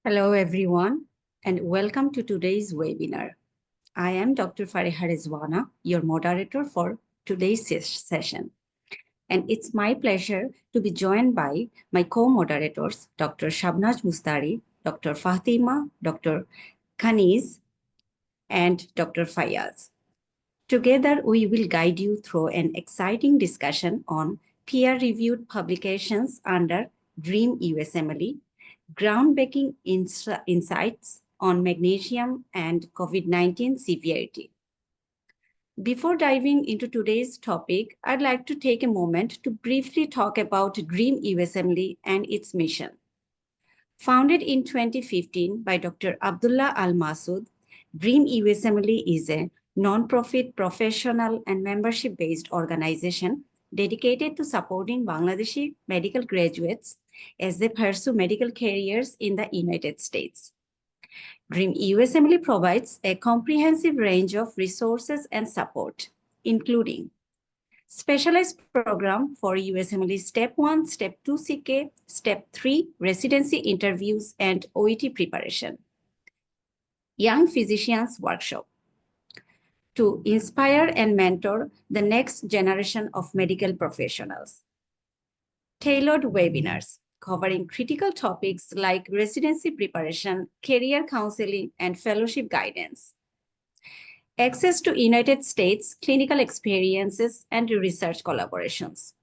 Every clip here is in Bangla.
Hello, everyone, and welcome to today's webinar. I am Dr. Fariha Rizwana, your moderator for today's session. And it's my pleasure to be joined by my co-moderators, Dr. Shabnaz Mustari, Dr. Fatima, Dr. Khaniz, and Dr. Fayaz. Together, we will guide you through an exciting discussion on peer-reviewed publications under DREAM USMLE, groundbreaking insights on magnesium and COVID-19 severity. Before diving into today's topic, I'd like to take a moment to briefly talk about DREAM USMLE and its mission. Founded in 2015 by Dr. Abdullah Al Masood, DREAM USMLE is a non-profit, professional, and membership-based organization dedicated to supporting Bangladeshi medical graduates as they pursue medical careers in the United States. DREAM USMLE provides a comprehensive range of resources and support, including specialized program for USMLE Step 1, Step 2 CK, Step 3 residency interviews and OET preparation. Young Physicians Workshop to inspire and mentor the next generation of medical professionals. Tailored webinars covering critical topics like residency preparation, career counseling, and fellowship guidance. Access to United States clinical experiences and research collaborations.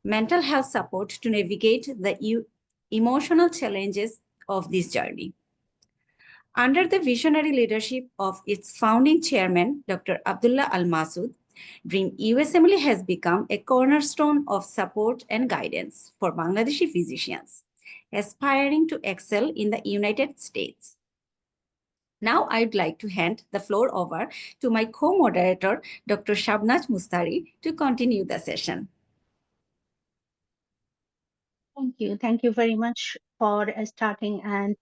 Mental health support to navigate the emotional challenges of this journey. Under the visionary leadership of its founding chairman, Dr. Abdullah Al Masood, DREAM USMLE has become a cornerstone of support and guidance for Bangladeshi physicians aspiring to excel in the United States. Now, I'd like to hand the floor over to my co-moderator, Dr. Shabnaz Mustari, to continue the session. Thank you. Thank you very much for starting and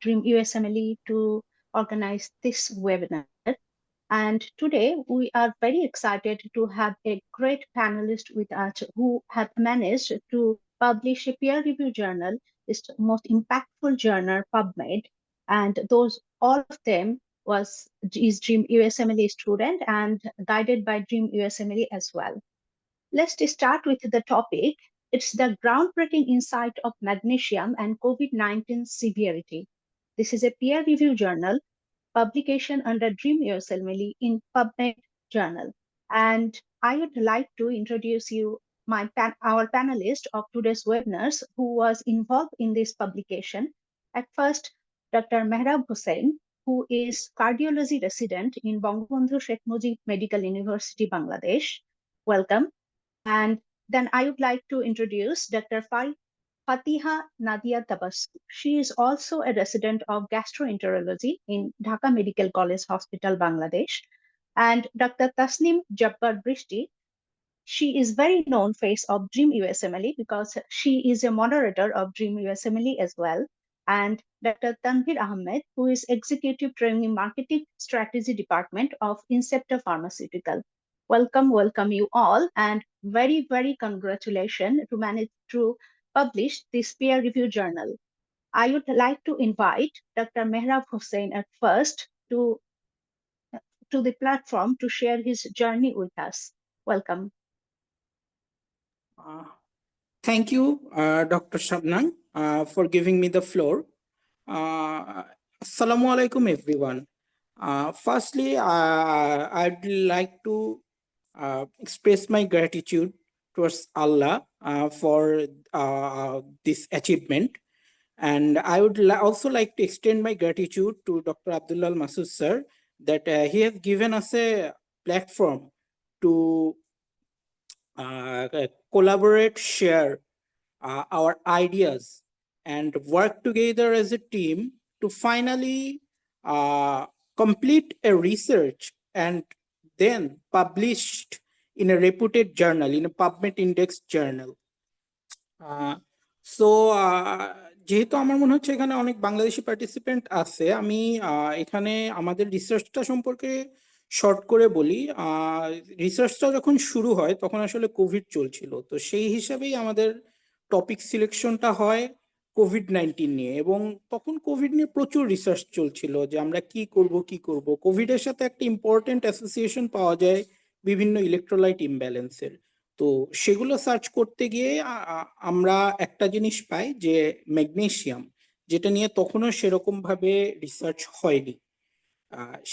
DREAM USMLE to organize this webinar. And today we are very excited to have a great panelist with us who have managed to publish a peer-reviewed journal, its most impactful journal, PubMed, and all of them is DREAM USMLE student and guided by DREAM USMLE as well. Let's start with the topic. It's the groundbreaking insight of magnesium and COVID-19 severity. This is a peer-reviewed journal publication under DREAM USMLE in PubMed Journal. And I would like to introduce you our panelist of today's webinars who was involved in this publication. At first, Dr. Mehrab Hossain, who is cardiology resident in Bangabandhu Sheikh Mujib Medical University, Bangladesh. Welcome. And then I would like to introduce Dr. Fatiha Nadia Tabassu. She is also a resident of gastroenterology in Dhaka Medical College Hospital, Bangladesh. And Dr. Tasnim Jabbar Brishti, she is very known face of DREAM USMLE because she is a moderator of DREAM USMLE as well. And Dr. Tanvir Ahmed, who is Executive Training Marketing Strategy Department of Inceptor Pharmaceutical. Welcome you all, and very, very congratulations to manage to publish this peer-reviewed journal. I would like to invite Dr. Mehrab Hossain at first to the platform to share his journey with us. Welcome. Thank you, Dr. Shabnam, for giving me the floor. Assalamu alaikum, everyone. Firstly, I'd like to express my gratitude towards Allah for this achievement. And I would also like to extend my gratitude to Dr. Abdullah Al Masood sir that he has given us a platform to collaborate, share our ideas, and work together as a team to finally complete a research and then published in a reputed journal, in a PubMed Index journal. যেহেতু আমার মনে হচ্ছে এখানে অনেক বাংলাদেশি পার্টিসিপেন্ট আছে, আমি এখানে আমাদের রিসার্চটা সম্পর্কে শর্ট করে বলি। রিসার্চটা যখন শুরু হয় তখন আসলে কোভিড চলছিল, তো সেই হিসাবেই আমাদের টপিক সিলেকশনটা হয় কোভিড-19 নিয়ে, এবং তখন কোভিড নিয়ে প্রচুর রিসার্চ চলছিল যে আমরা কি করব। কোভিডের সাথে একটা ইম্পর্টেন্ট অ্যাসোসিয়েশন পাওয়া যায় বিভিন্ন ইলেকট্রোলাইট ইমব্যালেন্সের। তো সেগুলো সার্চ করতে গিয়ে আমরা একটা জিনিস পাই যে ম্যাগনেসিয়াম, যেটা নিয়ে তখনও সেরকম ভাবে রিসার্চ হয়নি।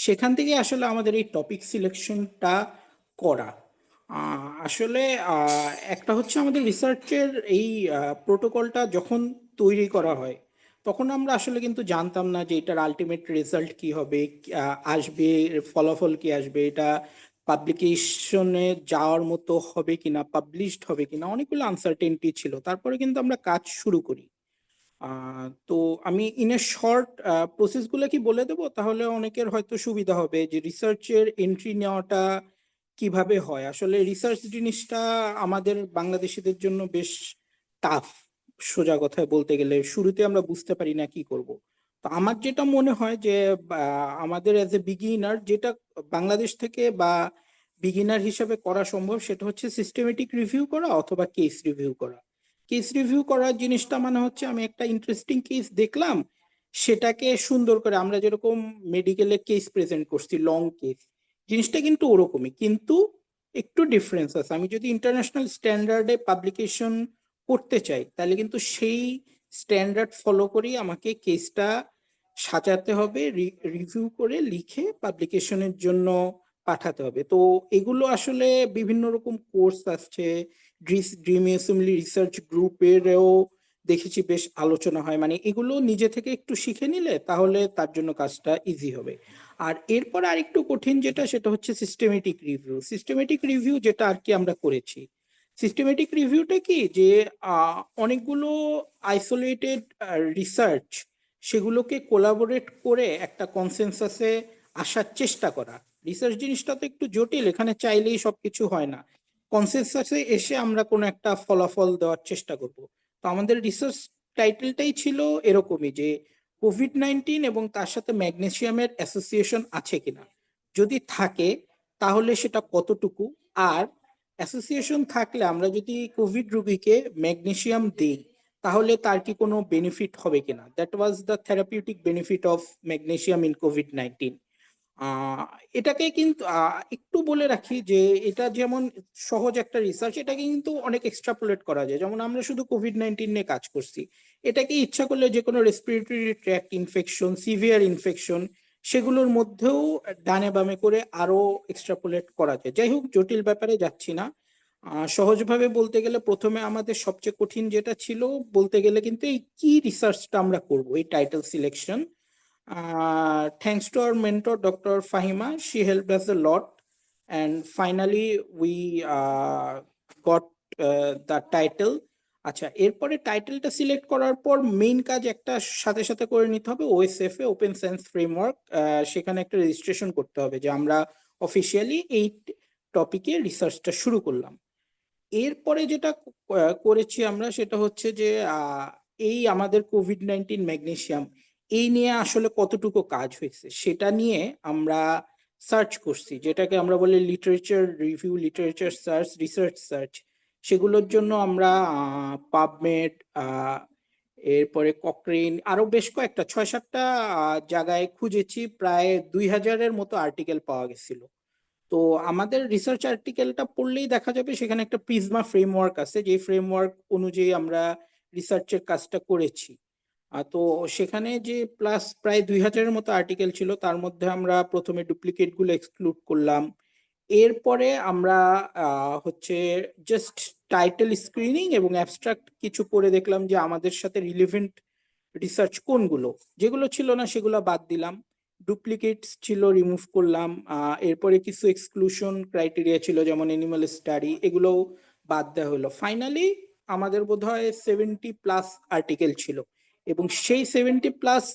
সেখান থেকে আসলে আমাদের এই টপিক সিলেকশনটা করা। আসলে একটা হচ্ছে আমাদের রিসার্চের এই প্রোটোকলটা যখন তৈরি করা হয়, তখন আমরা আসলে কিন্তু জানতাম না যে এটার আলটিমেট রেজাল্ট কি হবে, আসবে ফলাফল কি আসবে, এটা পাবলিকেশনে যাওয়ার মতো হবে কিনা, পাবলিশড হবে কিনা, অনেকগুলো আনসার্টেনটি ছিল। তারপরে কিন্তু আমরা কাজ শুরু করি। তো আমি ইন এ শর্ট প্রসেসগুলো কি বলে দেবো, তাহলে অনেকের হয়তো সুবিধা হবে যে রিসার্চের এন্ট্রি নেওয়াটা কিভাবে হয়। আসলে রিসার্চ জিনিসটা আমাদের বাংলাদেশিদের জন্য বেশ টাফ। সোজা কথায় বলতে গেলে শুরুতে আমরা বুঝতে পারি না কি করব। তো আমার যেটা মনে হয় যে আমাদের অ্যাজ এ বিগিনার যেটা বাংলাদেশ থেকে বা বিগিনার হিসেবে করা সম্ভব, সেটা হচ্ছে সিস্টেমেটিক রিভিউ করা অথবা কেস রিভিউ করা। কেস রিভিউ করার জিনিসটা মানে হচ্ছে আমি একটা ইন্টারেস্টিং কেস দেখলাম, সেটাকে সুন্দর করে আমরা যেরকম মেডিকেলে কেস প্রেজেন্ট করছি লং কেস, জিনিসটা কিন্তু ওরকমই, কিন্তু একটু ডিফারেন্স আছে। আমি যদি ইন্টারন্যাশনাল স্ট্যান্ডার্ডে পাবলিকেশন করতে চাই, তাহলে কিন্তু সেই স্ট্যান্ডার্ড ফলো করেই আমাকে কেসটা সাজাতে হবে, রিভিউ করে লিখে পাবলিকেশনের জন্য পাঠাতে হবে। তো এগুলো আসলে বিভিন্ন রকম কোর্স আসছে, ড্রিম অ্যাসেম্বলি রিসার্চ গ্রুপেরও দেখেছি বেশ আলোচনা হয়। মানে এগুলো নিজে থেকে একটু শিখে নিলে তাহলে তার জন্য কাজটা ইজি হবে। আর এরপর আরেকটু কঠিন যেটা, সেটা হচ্ছে সিস্টেমেটিক রিভিউ। সিস্টেমেটিক রিভিউ যেটা আর কি আমরা করেছি, সিস্টেমেটিক রিভিউটা কি যে অনেকগুলো আইসোলেটেড রিসার্চ, সেগুলোকে কোলাবোরেট করে একটা কনসেনসাসে আসার চেষ্টা করা। রিসার্চ জিনিসটা তো একটু জটিল, এখানে চাইলেই সবকিছু হয় না। কনসেনসাসে এসে আমরা কোনো একটা ফলাফল দেওয়ার চেষ্টা করব। তো আমাদের রিসার্চ টাইটেলটাই ছিল এরকমই যে কোভিড-19 এবং তার সাথে ম্যাগনেসিয়ামের অ্যাসোসিয়েশন আছে কিনা, যদি থাকে তাহলে সেটা কতটুকু, আর অ্যাসোসিয়েশন থাকলে আমরা যদি কোভিড রোগীকে ম্যাগনেসিয়াম দেই তাহলে তার কি কোনো বেনিফিট হবে কিনা। That was the therapeutic benefit of magnesium in COVID-19. এটাকে কিন্তু একটু বলে রাখি যে এটা যেমন সহজ একটা রিসার্চ, এটাকে কিন্তু অনেক এক্সট্রাপোলেট করা যায়। যেমন আমরা শুধু কোভিড-19 নিয়ে কাজ করছি, এটাকে ইচ্ছা করলে যে কোনো respiratory tract infection, severe infection, সেগুলোর মধ্যেও ডানে বামে করে আরো এক্সট্রাপোলেট করা যায়। যাই হোক, জটিল ব্যাপারে যাচ্ছি না। সহজভাবে বলতে গেলে প্রথমে আমাদের সবচেয়ে কঠিন যেটা ছিল বলতে গেলে কিন্তু এই কি রিসার্চটা আমরা করব, এই title selection. Thanks to our mentor, Dr. Fahima, she helped us a lot. And finally, we got the title. আচ্ছা, এরপরে টাইটেলটা সিলেক্ট করার পর মেইন কাজ একটা সাথে সাথে করে নিতে হবে, ওএসএফ এ ওপেন সায়েন্স ফ্রেমওয়ার্ক, সেখানে একটা রেজিস্ট্রেশন করতে হবে যে আমরা অফিসিয়ালি এই টপিকে রিসার্চটা শুরু করলাম। এরপরে যেটা করেছি আমরা সেটা হচ্ছে যে এই আমাদের কোভিড-19 ম্যাগনেসিয়াম এই নিয়ে আসলে কতটুকু কাজ হয়েছে সেটা নিয়ে আমরা সার্চ করছি, যেটাকে আমরা বলি literature review, literature search, research search. সেগুলোর জন্য আমরা পাবমেড, এরপরে কক্রেন, আরো বেশ কয়েকটা 6-7টা জায়গায় খুঁজেছি। প্রায় 2000-এর মতো আর্টিকেল পাওয়া গেছিল। তো আমাদের রিসার্চ আর্টিকেলটা পড়লেই দেখা যাবে সেখানে একটা প্রিজমা ফ্রেমওয়ার্ক আছে, যে ফ্রেমওয়ার্ক অনুযায়ী আমরা রিসার্চের কাজটা করেছি। তো সেখানে যে প্রায় 2000-এর মতো আর্টিকেল ছিল, তার মধ্যে আমরা প্রথমে ডুপ্লিকেট গুলো এক্সক্লুড করলাম। এরপরে আমরা হচ্ছে জাস্ট টাইটেল স্ক্রিনিং এবং অ্যাবস্ট্রাক্ট কিছু করে দেখলাম যে আমাদের সাথে রিলেভেন্ট রিসার্চ কোনগুলো, যেগুলো ছিল না সেগুলো বাদ দিলাম, ডুপ্লিকেটস ছিল রিমুভ করলাম। এরপরে কিছু এক্সক্লুশন ক্রাইটেরিয়া ছিল যেমন এনিমাল স্টাডি, এগুলো বাদ দেওয়া হলো। ফাইনালি আমাদের বোধহয় 70+ আর্টিকেল ছিল, এবং সেই 70+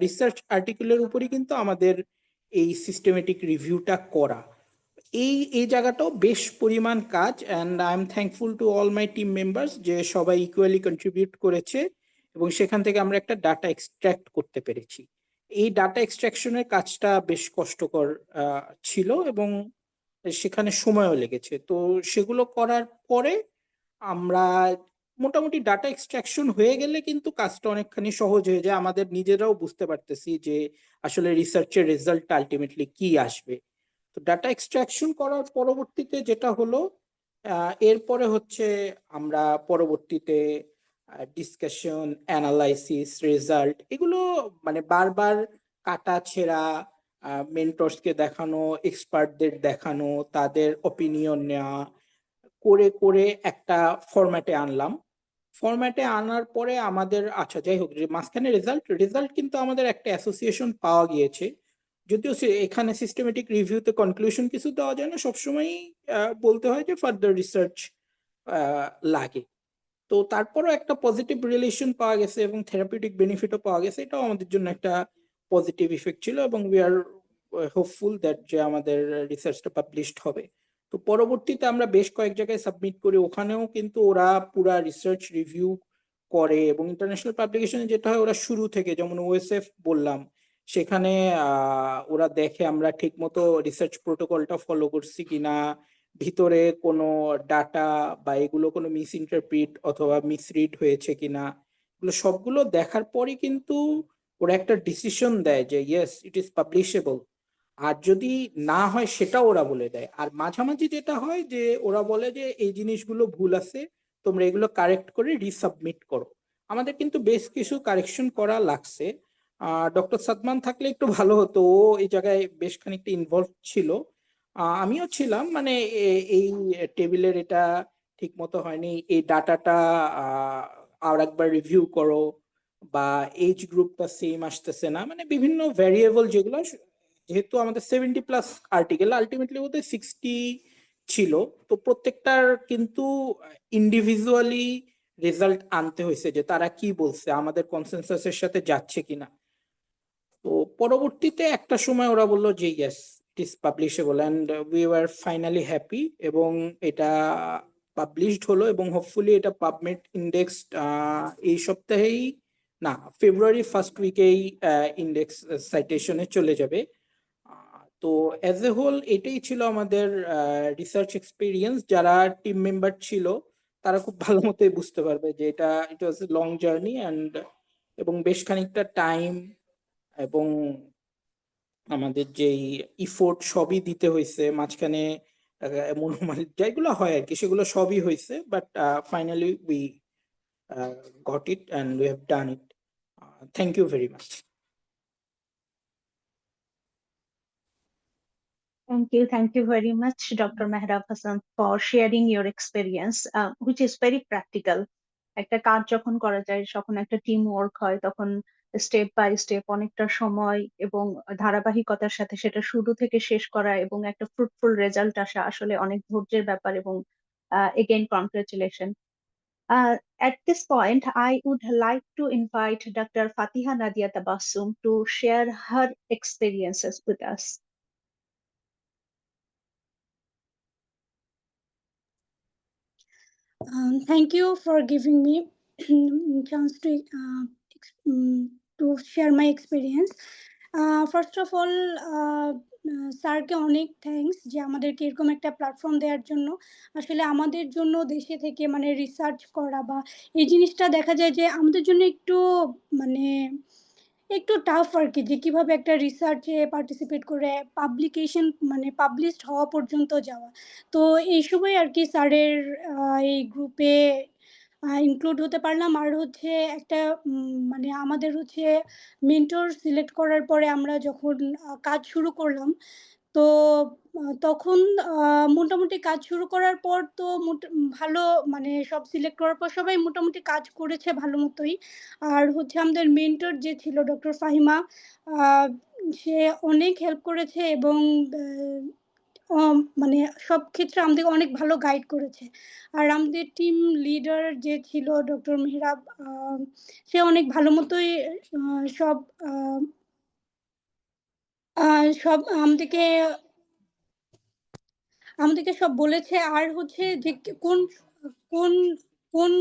রিসার্চ আর্টিকেলের উপরই কিন্তু আমাদের এই সিস্টেমেটিক রিভিউটা করা। এই জায়গাটাও বেশ পরিমাণ কাজ, and I am thankful to all my team members যে সবাই ইকুয়ালি কন্ট্রিবিউট করেছে, এবং সেখান থেকে আমরা একটা ডাটা এক্সট্রাক্ট করতে পেরেছি। এই ডাটা এক্সট্রাকশনের কাজটা বেশ কষ্টকর ছিল, এবং সেখানে সময়ও লেগেছে। তো সেগুলো করার পরে আমরা মোটামুটি ডাটা এক্সট্রাকশন হয়ে গেলে কিন্তু কাজটা অনেকখানি সহজ হয়ে যায়, আমাদের নিজেরাও বুঝতে পারতেছি যে আসলে রিসার্চের রেজাল্ট আলটিমেটলি কি আসবে। তো ডাটা এক্সট্রাকশন করার পরবর্তীতে যেটা হলো, এরপরে হচ্ছে আমরা পরবর্তীতে ডিসকাশন, অ্যানালাইসিস, রেজাল্ট এগুলো মানে বারবার কাটা ছেঁড়া, মেন্টরসকে দেখানো, এক্সপার্টদের দেখানো, তাদের অপিনিয়ন নেওয়া, করে করে একটা ফরম্যাটে আনলাম। ফরম্যাটে আনার পরে আমাদের, আচ্ছা যাই হোক, যে মাঝখানে রেজাল্ট রেজাল্ট কিন্তু আমাদের একটা অ্যাসোসিয়েশন পাওয়া গিয়েছে। যদিও এখানে সিস্টেমেটিক রিভিউতে কনক্লুশন কিছু দেওয়া যায় না, সবসময়ই বলতে হয় যে ফার্দার রিসার্চ লাগে। তো তারপরও একটা পজিটিভ রিলেশন পাওয়া গেছে এবং থেরাপিউটিক বেনিফিটও পাওয়া গেছে, এটাও আমাদের জন্য একটা পজিটিভ ইফেক্ট ছিল এবং উই আর হোপফুল দ্যাট যে আমাদের রিসার্চটা পাবলিশড হবে। তো পরবর্তীতে আমরা বেশ কয়েক জায়গায় সাবমিট করি, ওখানেও কিন্তু ওরা পুরা রিসার্চ রিভিউ করে এবং ইন্টারন্যাশনাল পাবলিকেশনে যেটা হয় ওরা শুরু থেকে, যেমন ওএসএফ বললাম, সেখানে ওরা দেখে আমরা ঠিকমতো রিসার্চ প্রোটোকলটা ফলো করছি কিনা, ভিতরে কোনো ডাটা বা এগুলো কোনো মিস ইন্টারপ্রিট অথবা মিসরিড হয়েছে কিনা, এগুলো সবগুলো দেখার পরই কিন্তু ওরা একটা ডিসিশন দেয় যে ইয়েস ইট ইজ পাবলিশেবল। আর যদি না হয় সেটাও ওরা বলে দেয়। আর মাঝামাঝি যেটা হয় যে ওরা বলে যে এই জিনিসগুলো ভুল আছে, তোমরা এগুলো কারেক্ট করে রিসাবমিট করো। আমাদের কিন্তু বেশ কিছু কারেকশন করা লাগছে। ডক্টর সাদমান থাকলে একটু ভালো হতো, ও এই জায়গায় বেশ খানিকটা ইনভলভ ছিল। আমিও ছিলাম, মানে এই টেবিলের এটা ঠিক মতো হয়নি, এই ডাটাটা আর একবার রিভিউ করো, বা এইজ গ্রুপটা সেম আসতেছে না, মানে বিভিন্ন ভ্যারিয়েবল যেগুলো, যেহেতু আমাদের 70+ আর্টিকেল, আলটিমেটলি বোধহয় 60 ছিল। তো প্রত্যেকটার কিন্তু ইন্ডিভিজুয়ালি রেজাল্ট আনতে হয়েছে যে তারা কি বলছে, আমাদের কনসেনসাসের সাথে যাচ্ছে কিনা। তো পরবর্তীতে একটা সময় ওরা বললো যে yes it is publishable and we were finally happy, এবং এটা পাবলিশড হলো এবং হোপফুলি এটা পাবমেড ইন্ডেক্স এই সপ্তাহেই, না ফেব্রুয়ারি ফার্স্ট উইকেই ইন্ডেক্স সাইটেশনে চলে যাবে। তো অ্যাজ এ হোল এটাই ছিল আমাদের রিসার্চ এক্সপিরিয়েন্স। যারা টিম মেম্বার ছিল তারা খুব ভালো মতোই বুঝতে পারবে যে এটা ইট ওয়াজ এ লং জার্নি অ্যান্ড, এবং বেশ খানিকটা টাইম এবং আমাদের যেই ইফোর্ট সবই দিতে হয়েছে মাঝখানে, মনোমাল যেগুলো হয় আর কি সেগুলো সবই হয়েছে, but finally we got it and we have done it. Thank you very much. Thank you very much, Dr. Mehrab Hassan, for sharing your experience, which is very practical. একটা কাজ যখন করা যায়, যখন একটা টিম ওয়ার্ক হয়, তখন স্টেপ বাই স্টেপ অনেকটা সময় এবং ধারাবাহিকতার সাথে সেটা শুরু থেকে শেষ করা এবং একটা ফ্রুটফুল রেজাল্ট আসা আসলে অনেক ধৈর্যের ব্যাপার। এবং again congratulation. At this point, I would like to invite Dr. Fatiha Nadia Tabassum to share her experiences with us. Thank you for giving me chance to share my experience. First of all, স্যারকে অনেক থ্যাঙ্কস যে আমাদেরকে এরকম একটা প্ল্যাটফর্ম দেওয়ার জন্য। আসলে আমাদের জন্য দেশে থেকে মানে রিসার্চ করা বা এই জিনিসটা দেখা যায় যে আমাদের জন্য মানে একটু টাফ আর কি, যে কিভাবে একটা রিসার্চে পার্টিসিপেট করে পাবলিকেশন মানে পাবলিশড হওয়া পর্যন্ত যাওয়া। তো এই সময় আর কি স্যারের এই গ্রুপে ইনক্লুড হতে পারলাম। আর হচ্ছে একটা মানে আমাদের হচ্ছে মেন্টর সিলেক্ট করার পরে আমরা যখন কাজ শুরু করলাম, তো তখন মোটামুটি কাজ শুরু করার পর তো ভালো, মানে সব সিলেক্ট করার পর সবাই মোটামুটি কাজ করেছে ভালো মতোই। আর হচ্ছে আমাদের মেন্টর যে ছিল ডক্টর ফাহিমা, সে অনেক হেল্প করেছে এবং মানে সব ক্ষেত্রে আমাদেরকে অনেক ভালো গাইড করেছে। আর আমাদের টিম লিডার যে ছিল ডক্টর মেহরাব, সে অনেক ভালো মতোই সব সব আমাদেরকে সব বলেছে। আর হচ্ছে যে কোন কোন কোন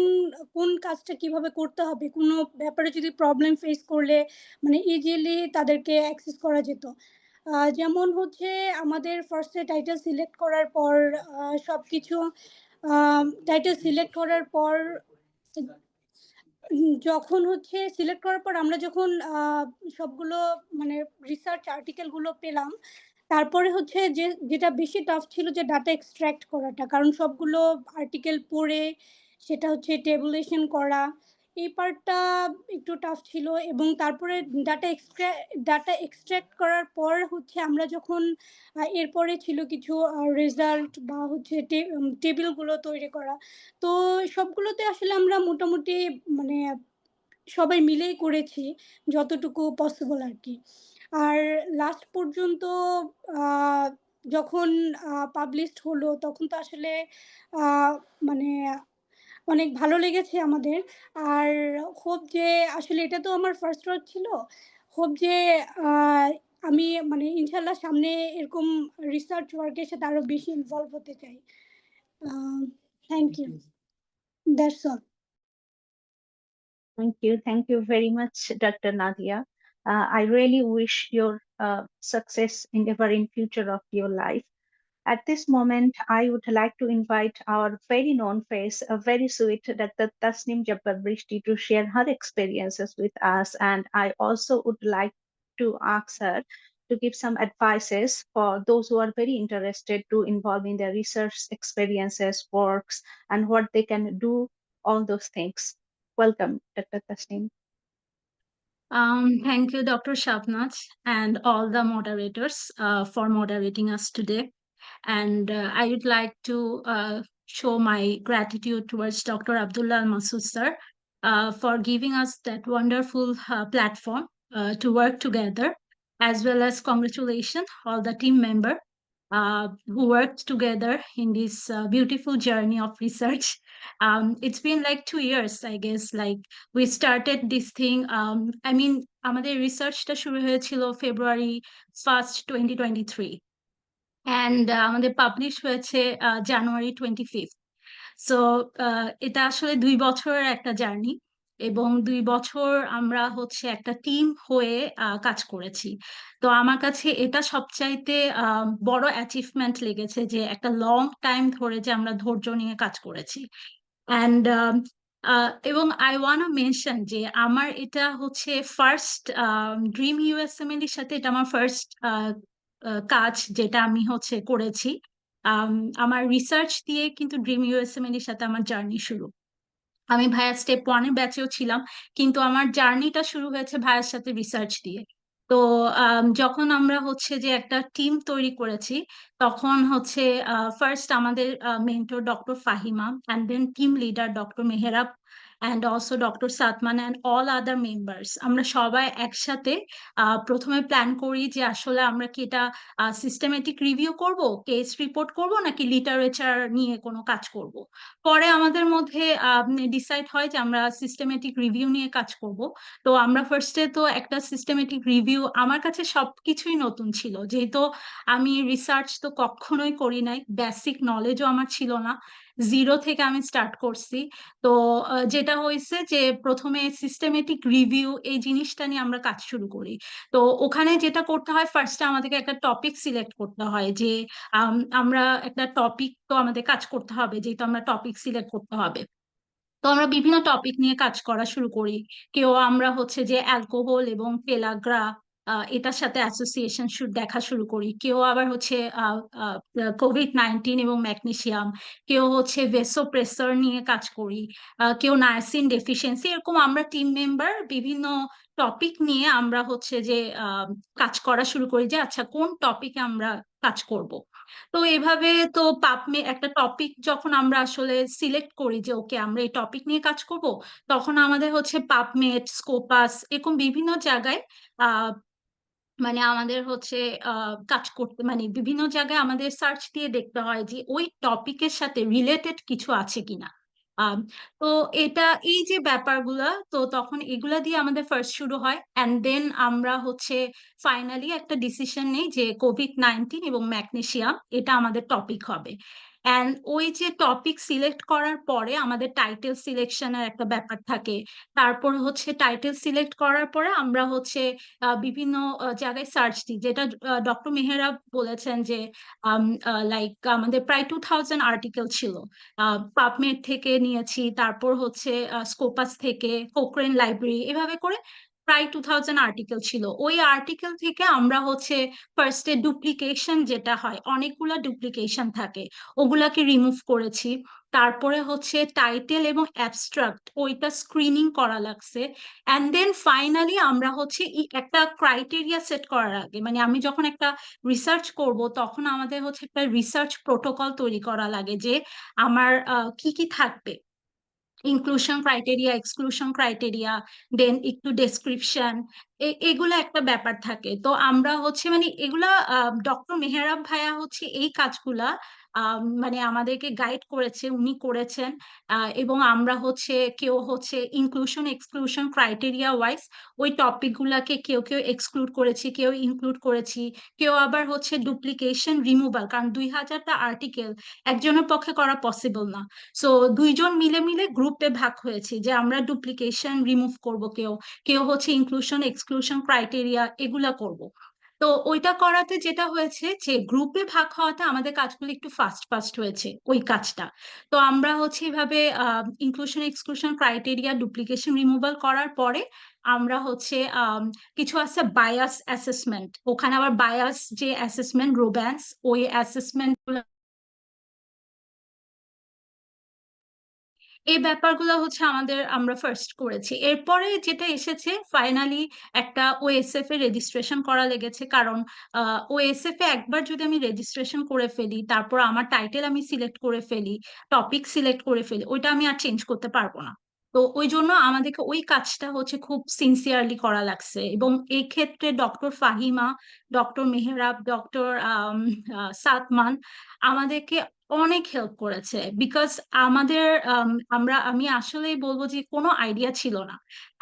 কোন কাজটা কিভাবে করতে হবে, কোনো ব্যাপারে যদি প্রবলেম ফেস করলে মানে ইজিলি তাদেরকে অ্যাক্সেস করা যেত। যেমন হচ্ছে আমাদের ফার্স্টে টাইটেল সিলেক্ট করার পর সবকিছু টাইটেল সিলেক্ট করার পর যখন হচ্ছে সিলেক্ট করার পর আমরা যখন সবগুলো মানে রিসার্চ আর্টিকেল গুলো পেলাম, তারপরে হচ্ছে যেটা বেশি টাফ ছিল যে ডাটা এক্সট্রাক্ট করাটা। কারণ সবগুলো আর্টিকেল পড়ে সেটা হচ্ছে টেবুলেশন করা। এই পার্টটা একটু টাফ ছিল এবং তারপরে ডাটা এক্সট্রাক্ট করার পর হচ্ছে আমরা যখন এরপরে ছিল কিছু রেজাল্ট বা হচ্ছে টেবিলগুলো তৈরি করা। তো সবগুলোতে আসলে আমরা মোটামুটি মানে সবাই মিলেই করেছি যতটুকু পসিবল আরকি। আর লাস্ট পর্যন্ত আ যখন পাবলিশড হলো তখন তো আসলে আ মানে অনেক ভালো লেগেছে আমাদের। আর হোপ যে আসলে এটা তো আমার ফার্স্ট ওয়ার্ক ছিল। হোপ যে আ আমি মানে ইনশাআল্লাহ সামনে এরকম রিসার্চ ওয়ার্ক এর সাথে আরো বেশি ইনভলভ হতে চাই। Uh thank you. That's all. Thank you very much, Dr. Nadia. I really wish your success endeavor in future of your life. At this moment, I would like to invite our very known face, a very sweet Dr. Tasnim Jabbar Brishti, to share her experiences with us. And I also would like to ask her to give some advices for those who are very interested to involve in their research experiences, works, and what they can do, all those things. Welcome, Dr. Tasnim. Thank you, Dr. Shabnaz, and all the moderators for moderating us today. And I would like to show my gratitude towards Dr. Abdullah Masood sir for giving us that wonderful platform to work together, as well as congratulations all the team member who worked together in this beautiful journey of research. It's been like 2 years, I guess. Like we started this thing. I mean, আমাদের রিসার্চটা শুরু হয়েছিল February 1st, 2023, and আমাদের পাবলিশ হয়েছে January 25th. সো এটা আসলে 2 বছরের একটা জার্নি, এবং 2 বছর আমরা হচ্ছে একটা টিম হয়ে কাজ করেছি। তো আমার কাছে এটা সবচাইতে বড় অ্যাচিভমেন্ট লেগেছে, যে একটা লং টাইম ধরে যে আমরা ধৈর্য নিয়ে কাজ করেছি। অ্যান্ড এবং আই ওয়ান্ট মেনশন যে আমার এটা হচ্ছে ফার্স্ট ড্রিম ইউএসএমএল এর সাথে, এটা আমার ফার্স্ট কাজ যেটা আমি হচ্ছে করেছি। আমার রিসার্চ দিয়ে কিন্তু ড্রিম ইউএসএমএল এর সাথে আমার জার্নি শুরু। আমি ভাইয়া স্টেপ 1 এর ব্যাচেও ছিলাম, কিন্তু আমার জার্নিটা শুরু হয়েছে ভাইয়ার সাথে রিসার্চ দিয়ে। তো যখন আমরা হচ্ছে যে একটা টিম তৈরি করেছি, তখন হচ্ছে ফার্স্ট আমাদের mentor doctor Fahima, and then team leader doctor Mehrab, and also doctor Satman and all other members, আমরা সবাই একসাথে প্রথমে প্ল্যান করি যে আসলে আমরা কি এটা সিস্টেমেটিক রিভিউ করব, কেস রিপোর্ট করব, নাকি লিটারেচার নিয়ে কোনো কাজ করব। পরে আমাদের মধ্যে ডিসাইড হয় যে আমরা সিস্টেমেটিক রিভিউ নিয়ে কাজ করব। তো আমরা ফার্স্টে তো একটা সিস্টেমেটিক রিভিউ, আমার কাছে সবকিছুই নতুন ছিল, যেহেতু আমি রিসার্চ তো কখনোই করি নাই, বেসিক নলেজও আমার ছিল না, জিরো থেকে আমি স্টার্ট করছি। তো যেটা হয়েছে যে প্রথমে সিস্টেমেটিক রিভিউ এই জিনিসটা নিয়ে আমরা কাজ শুরু করি। তো ওখানে যেটা করতে হয়, ফার্স্টে আমাদেরকে একটা টপিক সিলেক্ট করতে হয়, যে আমরা একটা টপিক তো আমাদের কাজ করতে হবে, যেহেতু আমরা টপিক সিলেক্ট করতে হবে। তো আমরা বিভিন্ন টপিক নিয়ে কাজ করা শুরু করি। কেউ আমরা হচ্ছে যে অ্যালকোহল এবং পেলাগ্রা এটার সাথে অ্যাসোসিয়েশন দেখা শুরু করি। কেউ আবার হচ্ছে COVID-19 এবং ম্যাগনেসিয়াম, কেউ হচ্ছে ভেসোপ্রেসর নিয়ে কাজ করি, কেউ নায়াসিন ডেফিসিয়েন্সি। এরকম আমরা টিম মেম্বার বিভিন্ন টপিক নিয়ে আমরা হচ্ছে যে কাজ করা শুরু করি, যে আচ্ছা কোন টপিকে আমরা কাজ করব। তো এভাবে তো একটা টপিক যখন আমরা আসলে সিলেক্ট করি যে ওকে আমরা এই টপিক নিয়ে কাজ করব, তখন আমাদের হচ্ছে পাবমেড, স্কোপাস, এরকম বিভিন্ন জায়গায় আহ মানে আমাদের হচ্ছে কাজ করতে, মানে বিভিন্ন জায়গায় আমাদের সার্চ দিয়ে দেখতে হয় যে ওই টপিকের সাথে রিলেটেড কিছু আছে কিনা। আম, তো এই যে ব্যাপারগুলা, তো তখন এগুলা দিয়ে আমাদের ফার্স্ট শুরু হয়, অ্যান্ড দেন আমরা হচ্ছে ফাইনালি একটা ডিসিশন নেই যে COVID-19 এবং ম্যাগনেসিয়াম এটা আমাদের টপিক হবে। অ্যান্ড ওই যে টপিক সিলেক্ট করার পরে আমাদের টাইটেল সিলেকশনের একটা ব্যাপার থাকে। তারপর হচ্ছে টাইটেল সিলেক্ট করার পরে আমরা হচ্ছে বিভিন্ন জায়গায় সার্চ দিই, যেটা ডক্টর মেহেরা বলেছেন যে লাইক আমাদের প্রায় 2000 আর্টিকেল ছিল। পাবমেড থেকে নিয়েছি, তারপর হচ্ছে স্কোপাস থেকে, কোক্রেন লাইব্রেরি, এভাবে করে প্রায় 2000 আর্টিকেল ছিল। ওই আর্টিকেল থেকে আমরা হচ্ছে ফার্স্টে ডুপ্লিকেশন যেটা হয়, অনেকগুলা ডুপ্লিকেশন থাকে, ওগুলাকে রিমুভ করেছি। তারপরে হচ্ছে টাইটেল এবং অ্যাবস্ট্রাক্ট ওইটা স্ক্রিনিং করা লাগছে। অ্যান্ড দেন ফাইনালি আমরা হচ্ছে একটা ক্রাইটেরিয়া সেট করার আগে, মানে আমি যখন একটা রিসার্চ করব তখন আমাদের হচ্ছে একটা রিসার্চ প্রোটোকল তৈরি করা লাগে, যে আমার কি কি থাকবে, ইনক্লুশন ক্রাইটেরিয়া, এক্সক্লুশন ক্রাইটেরিয়া, দেন একটু ডেসক্রিপশন, এগুলো একটা ব্যাপার থাকে। তো আমরা হচ্ছে মানে এগুলা ডক্টর মেহরাব ভাইয়া হচ্ছে এই কাজগুলা মানে আমাদেরকে গাইড করেছে, উনি করেছেন। এবং আমরা হচ্ছে কেউ হচ্ছে ইনক্লুশন এক্সক্লুশন ক্রাইটেরিয়া ওয়াইজ ওই টপিক গুলাকে কেউ কেউ এক্সক্লুড করেছি, কেউ ইনক্লুড করেছি, কেউ আবার হচ্ছে ডুপ্লিকেশন রিমুভাল, কারণ 2000টা আর্টিকেল একজনের পক্ষে করা পসিবল না। সো দুইজন মিলে মিলে গ্রুপে ভাগ হয়েছি যে আমরা ডুপ্লিকেশন রিমুভ করব, কেউ কেউ হচ্ছে ইনক্লুশন এক্সক্লুশন ক্রাইটেরিয়া এগুলা করব। তো ওইটা করাতে যেটা হয়েছে যে গ্রুপে ভাগ হওয়াতে আমাদের কাজগুলো একটু ফাস্ট ফাস্ট হয়েছে ওই কাজটা। তো আমরা হচ্ছে এভাবে inclusion exclusion criteria duplication removal করার পরে আমরা হচ্ছে কিছু আছে বায়াস অ্যাসেসমেন্ট, ওখানে আবার বায়াস যে অ্যাসেসমেন্ট রোব্যান্স, ওই অ্যাসেসমেন্ট এই ব্যাপারগুলো হচ্ছে আমরা ফার্স্ট করেছি। এরপরে যেটা এসেছে ফাইনালি একটা ওএসএফ এ রেজিস্ট্রেশন করা লেগেছে, কারণ ওএসএফ এ একবার যদি আমি রেজিস্ট্রেশন করে ফেলি, তারপর আমার টাইটেল আমি সিলেক্ট করে ফেলি, টপিক সিলেক্ট করে ফেলি, ওইটা আমি আর চেঞ্জ করতে পারবো না। তো ওই জন্য আমাদেরকে ওই কাজটা হচ্ছে খুব সিনসিয়ারলি করা লাগছে, এবং এই ক্ষেত্রে doctor Fahima, doctor Mehrab, doctor Satman আমাদেরকে অনেক হেল্প করেছে। বিকজ আমাদের আমি আসলেই বলবো যে কোনো আইডিয়া ছিল না।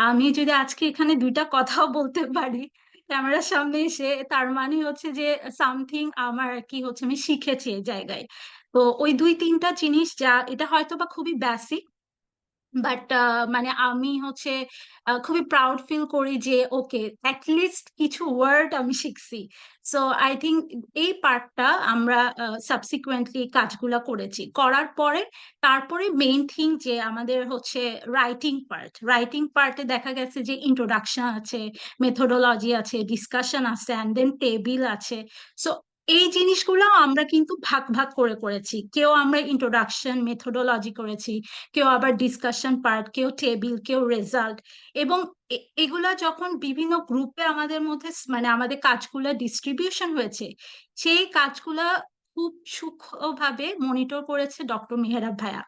আমি যদি আজকে এখানে দুইটা কথাও বলতে পারি ক্যামেরার সামনে এসে, তার মানে হচ্ছে যে সামথিং আমার কি হচ্ছে আমি শিখেছি এই জায়গায়। তো ওই দুই তিনটা জিনিস, যা এটা হয়তো বা খুবই বেসিক, বাট মানে আমি হচ্ছে খুবই প্রাউড ফিল করি যে ওকে অ্যাটলিস্ট কিছু ওয়ার্ড আমি শিখছি। সো আই থিঙ্ক এই পার্টটা আমরা সাবসিকুয়েন্টলি কাজগুলা করেছি, করার পরে তারপরে মেইন থিং যে আমাদের হচ্ছে রাইটিং পার্টে দেখা গেছে যে ইন্ট্রোডাকশন আছে, মেথোডোলজি আছে, ডিসকাশন আছে, অ্যান্ড দেন টেবিল আছে। সো এই জিনিসগুলো আমরা কিন্তু ভাগ ভাগ করে করেছি, কেউ আমরা ইন্ট্রোডাকশন মেথোডোলজি করেছি, কেউ আবার ডিসকাশন পার্ট, কেউ টেবিল, কেউ রেজাল্ট। এবং এগুলা যখন বিভিন্ন গ্রুপে আমাদের মধ্যে মানে আমাদের কাজগুলো ডিস্ট্রিবিউশন হয়েছে, সেই কাজগুলা খুব সূক্ষ্মভাবে মনিটর করেছে ডক্টর মেহরাব ভাইয়া।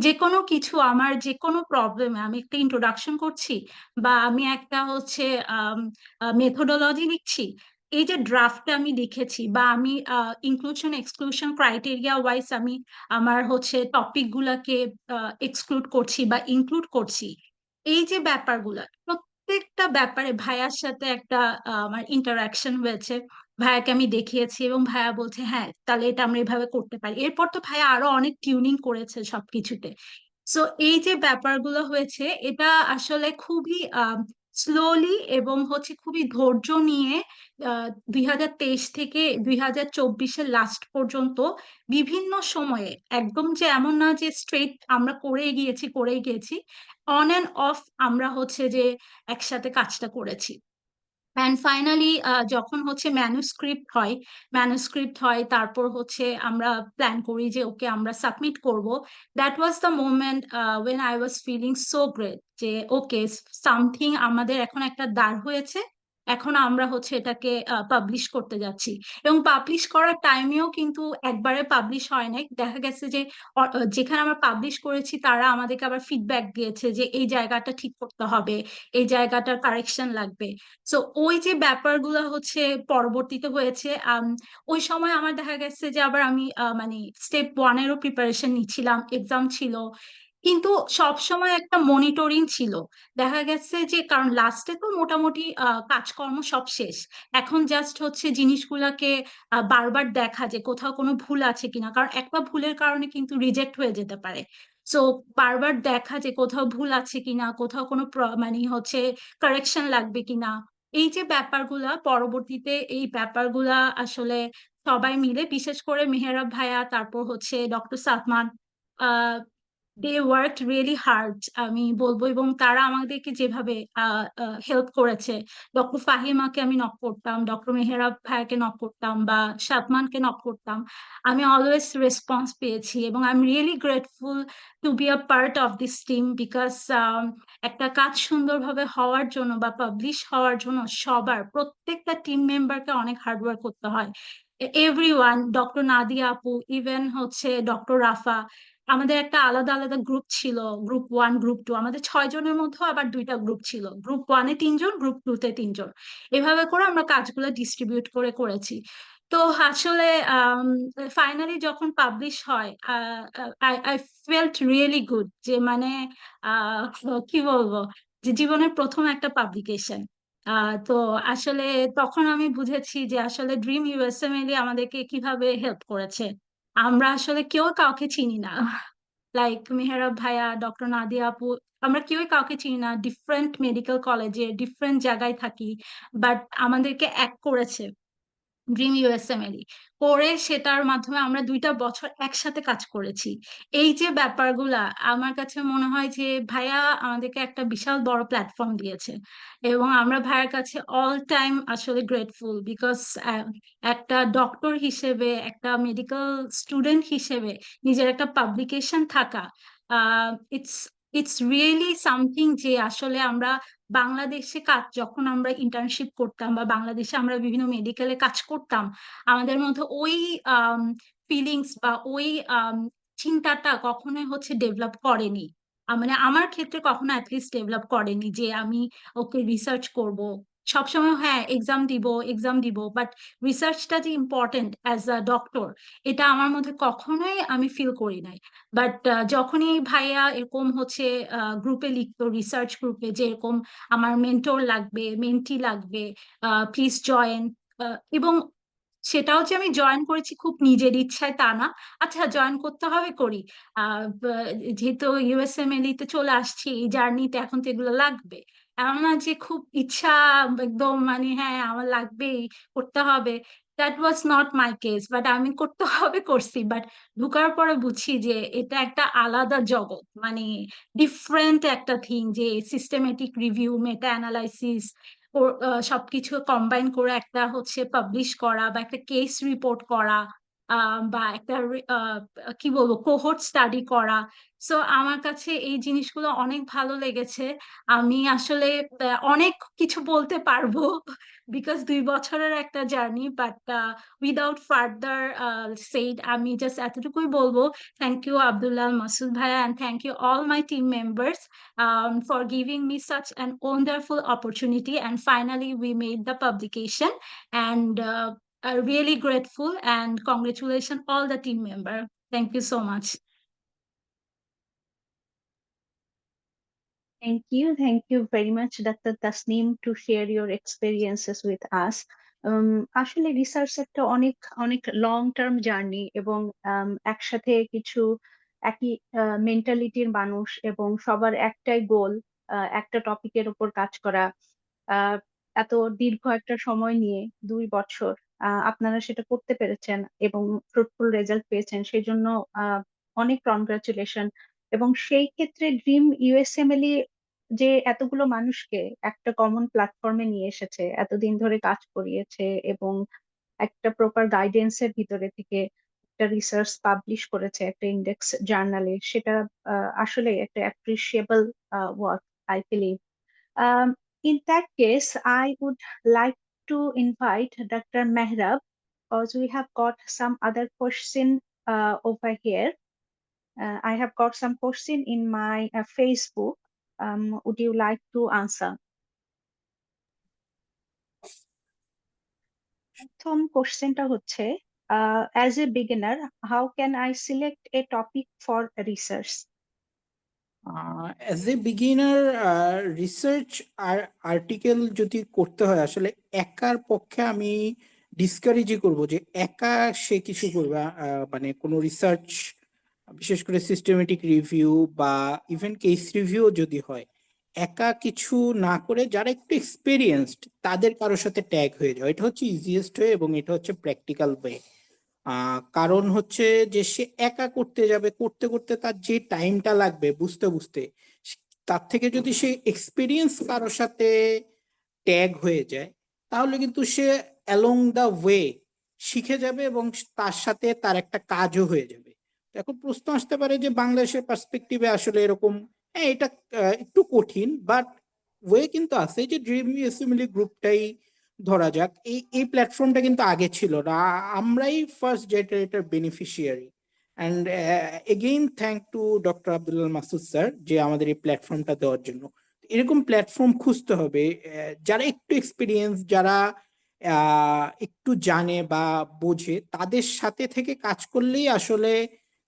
যে কোনো কিছু, আমার যে কোনো প্রবলেমে আমি একটা ইন্ট্রোডাকশন করছি বা আমি একটা হচ্ছে মেথোডোলজি লিখছি, এই যে ড্রাফটটা আমি লিখেছি বা আমি ইনক্লুশন এক্সক্লুশন ক্রাইটেরিয়া ওয়াইজ আমি আমার হচ্ছে টপিক গুলাকে এক্সক্লুড করছি বা ইনক্লুড করছি, এই যে ব্যাপারগুলা প্রত্যেকটা ব্যাপারে ভাইয়ার সাথে একটা আমার ইন্টারাকশন হয়েছে। ভাইয়াকে আমি দেখিয়েছি এবং ভাইয়া বলছে হ্যাঁ তাহলে এটা আমরা এভাবে করতে পারি। এরপর তো ভাইয়া আরো অনেক টিউনিং করেছে সবকিছুতে। সো এই যে ব্যাপারগুলো হয়েছে, এটা আসলে খুবই স্লোলি এবং হচ্ছে খুবই ধৈর্য নিয়ে 2023 থেকে 2024-এর লাস্ট পর্যন্ত বিভিন্ন সময়ে, একদম যে এমন না যে স্ট্রেট আমরা করেই গিয়েছি, অন অ্যান্ড অফ আমরা হচ্ছে যে একসাথে কাজটা করেছি। অ্যান্ড ফাইনালি যখন হচ্ছে ম্যানুস্ক্রিপ্ট হয় তারপর হচ্ছে আমরা প্ল্যান করি যে ওকে আমরা সাবমিট করব। That was the moment when I was feeling so great যে ওকে সামথিং আমাদের এখন একটা দাঁড় হয়েছে, এখন আমরা হচ্ছে এটাকে পাবলিশ করতে যাচ্ছি। এবং পাবলিশ করার টাইমেও কিন্তু একবারে পাবলিশ হয় নাই, দেখা গেছে যে যেখানে আমরা পাবলিশ করেছি তারা আমাদেরকে আবার ফিডব্যাক দিয়েছে যে এই জায়গাটা ঠিক করতে হবে, এই জায়গাটার কারেকশন লাগবে। সো ওই যে ব্যাপারগুলো হচ্ছে পরবর্তীতে হয়েছে। ওই সময় আমার দেখা গেছে যে আবার আমি মানে স্টেপ 1-এরও প্রিপারেশন নিচ্ছিলাম, এক্সাম ছিল। কিন্তু সবসময় একটা মনিটরিং ছিল। দেখা গেছে যে কারণ লাস্টে তো মোটামুটি কাজকর্ম সব শেষ, এখন জাস্ট হচ্ছে জিনিসগুলাকে বারবার দেখা যে কোথাও কোনো ভুল আছে কিনা, কারণ একটা ভুলের কারণে কিন্তু রিজেক্ট হয়ে যেতে পারে। সো বারবার দেখা যে কোথাও ভুল আছে কিনা, কোথাও কোনো মানে হচ্ছে কারেকশন লাগবে কিনা। এই যে ব্যাপারগুলা পরবর্তীতে এই ব্যাপারগুলা আসলে সবাই মিলে, বিশেষ করে মেহেরাব ভাইয়া, তারপর হচ্ছে doctor Sadman, they work really hard আমি বলবো, এবং তারা আমাদেরকে যেভাবে হেল্প করেছে, ডক্টর ফাহিমাকে আমি নক করতাম, ডক্টর মেহেরাব ভাইয়াকে নক করতাম বা সাদমানকে নক করতাম, আমি অলওয়েজ রেসপন্স পেয়েছি, এবং I am really grateful to be a part of this team, because একটা কাজ সুন্দরভাবে হওয়ার জন্য বা পাবলিশ হওয়ার জন্য সবার প্রত্যেকটা টিম মেম্বারকে অনেক হার্ডওয়ার্ক করতে হয়। এভরিওয়ান, ডক্টর নাদিয়া আপু, ইভেন হচ্ছে ডক্টর রাফা, আমাদের একটা আলাদা আলাদা গ্রুপ ছিল, গ্রুপ 1 গ্রুপ 2, আমাদের 6 জনের মধ্যেও আবার 2টা গ্রুপ ছিল, গ্রুপ 1-এ 3 জন, গ্রুপ 2-তে 3 জন, এভাবে করে আমরা কাজগুলো ডিস্ট্রিবিউট করে করেছি। তো আসলে ফাইনালি যখন পাবলিশ হয়, আই ফেল্ট রিয়েলি গুড, যে মানে আহ, কি বলবো, যে জীবনের প্রথম একটা পাবলিকেশন। তো আসলে তখন আমি বুঝেছি যে আসলে ড্রিম ইউএসএমএল আমাদেরকে কিভাবে হেল্প করেছে। আমরা আসলে কেউ কাউকে চিনি না, লাইক মেহেরাব ভাইয়া, ডক্টর নাদিয়া আপু, আমরা কেউই কাউকে চিনি না, ডিফারেন্ট মেডিকেল কলেজে ডিফারেন্ট জায়গায় থাকি, বাট আমাদেরকে এক করেছে ড্রিম ইউএসএমএলই করে, সেটার মাধ্যমে আমরা 2টা বছর একসাথে কাজ করেছি। এই যে ব্যাপারগুলা, আমার কাছে মনে হয় যে ভাইয়া আমাদেরকে একটা বিশাল বড় প্ল্যাটফর্ম দিয়েছে, এবং আমরা ভাইয়ার কাছে অল টাইম আসলে গ্রেটফুল, বিকজ একটা ডক্টর হিসেবে, একটা মেডিকেল স্টুডেন্ট হিসেবে নিজের একটা পাবলিকেশন থাকা, ইটস ইটস রিয়েলি সামথিং, যে আসলে আমরা বাংলাদেশে কাজ, যখন আমরা ইন্টার্নশিপ করতাম বা বাংলাদেশে আমরা বিভিন্ন মেডিকেলে কাজ করতাম, আমাদের মধ্যে ওই ফিলিংস বা ওই চিন্তাটা কখনোই হচ্ছে ডেভেলপ করেনি। মানে আমার ক্ষেত্রে কখনো অ্যাটলিস্ট ডেভেলপ করেনি যে আমি ওকে রিসার্চ করব। সবসময় হ্যাঁ এক্সাম দিব এক্সাম দিব, বাট রিসার্চটা যে ইম্পর্টেন্ট অ্যাজ আ ডক্টর, এটা আমার মধ্যে কখনোই আমি ফিল করি নাই। বাট যখনই ভাইয়া এরকম হচ্ছে গ্রুপে লিখতো, রিসার্চ গ্রুপে, যে এরকম আমার মেন্টর লাগবে, মেন্টি লাগবে, প্লিজ জয়েন, এবং সেটাও যে আমি জয়েন করেছি খুব নিজের ইচ্ছায় তা না, আচ্ছা জয়েন করতে হবে করি, যেহেতু ইউএসএমএলই তে চলে আসছি, এই জার্নিতে এখন তো এগুলো লাগবে, এমন না যে খুব ইচ্ছা একদম মানে হ্যাঁ আমার লাগবেই, করতে হবে। That was not my case, but আমি করতে হবে করছি, বাট ঢুকার পরে বুঝছি যে এটা একটা আলাদা জগৎ, মানে ডিফারেন্ট একটা থিং, যে সিস্টেমেটিক রিভিউ, মেটা অ্যানালাইসিস, সবকিছু কম্বাইন করে একটা হচ্ছে পাবলিশ করা বা একটা কেস রিপোর্ট করা, বা একটা কি বলবো কোহর্ট স্টাডি করা। সো আমার কাছে এই জিনিসগুলো অনেক ভালো লেগেছে। আমি আসলে অনেক কিছু বলতে পারবো বিকজ 2 বছরের একটা journey, but without further said আমি জাস্ট এতটুকুই বলবো, থ্যাংক ইউ আব্দুল্লাহ মাসুদ ভাইয়া, and thank you all my team members for giving me such an wonderful opportunity. And finally, we made the publication, and are really grateful, and congratulations all the team member. Thank you so much. Thank you very much, Dr. Tasneem, to share your experiences with us. আসলে রিসার্চ একটা অনেক অনেক লং টার্ম জার্নি, এবং একসাথে কিছু একই মেন্টালিটির মানুষ এবং সবার একটাই গোল, একটা টপিকের উপর কাজ করা, আহ, এত দীর্ঘ একটা সময় নিয়ে 2 বছর আপনারা সেটা করতে পেরেছেন এবং ফ্রুটফুল রেজাল্ট পেয়েছেন, সেই জন্য অনেক কনগ্রাচুলেশন। এবং সেই ক্ষেত্রে ড্রিম ইউএসএমএলই যে এতগুলো মানুষকে একটা কমন প্ল্যাটফর্মে নিয়ে এসেছে, এতদিন ধরে কাজ করিয়েছে এবং একটা প্রপার গাইডেন্সের ভিতরে থেকে একটা রিসার্চ পাবলিশ করেছে একটা ইন্ডেক্স জার্নালে, সেটা আসলে একটা appreciable work, I believe. In that case, I would like to invite Dr. Mehrab, because we have got some other question over here. I have got some question in my Facebook. Would you like to answer? প্রথম কোশ্চেনটা হচ্ছে, as a beginner, how can I select a topic for research? As a beginner research article যদি করতে হয় আসলে একার পক্ষে আমি ডিসকারেজই করব যে একা সে কিছু করবে মানে কোনো রিসার্চ বিশেষ করে সিস্টেমেটিক রিভিউ বা ইভেন কেস রিভিউ যদি হয় একা কিছু না করে যারা একটু এক্সপিরিয়েন্সড তাদের কারোর সাথে ট্যাগ হয়ে যাওয়া এটা হচ্ছে ইজিয়েস্ট ওয়ে এবং এটা হচ্ছে প্র্যাকটিক্যাল ওয়ে। কারণ হচ্ছে যে সে একা করতে যাবে করতে করতে তার যে টাইমটা লাগবে বুঝতে বুঝতে তার থেকে যদি সে এক্সপিরিয়েন্স কারোর সাথে ট্যাগ হয়ে যায় তাহলে কিন্তু সে অ্যালং দা ওয়ে শিখে যাবে এবং তার সাথে তার একটা কাজও হয়ে যাবে। এখন প্রশ্ন আসতে পারে যে বাংলাদেশের পার্সপেক্টিভে আসলে এরকম হ্যাঁ এটা একটু কঠিন বাট ওয়ে কিন্তু আছে যে ড্রিম অ্যাসেম্বলি গ্রুপটাই ধরা যাক এই প্ল্যাটফর্মটা কিন্তু আগে ছিল না আমরাই first generator beneficiary and again thank two doctor Abdullah Masud sir যে আমাদের এই প্ল্যাটফর্মটা দেওয়ার জন্য। এরকম প্ল্যাটফর্ম খুঁজতে হবে যারা একটু এক্সপিরিয়েন্স যারা একটু জানে বা বোঝে তাদের সাথে থেকে কাজ করলেই আসলে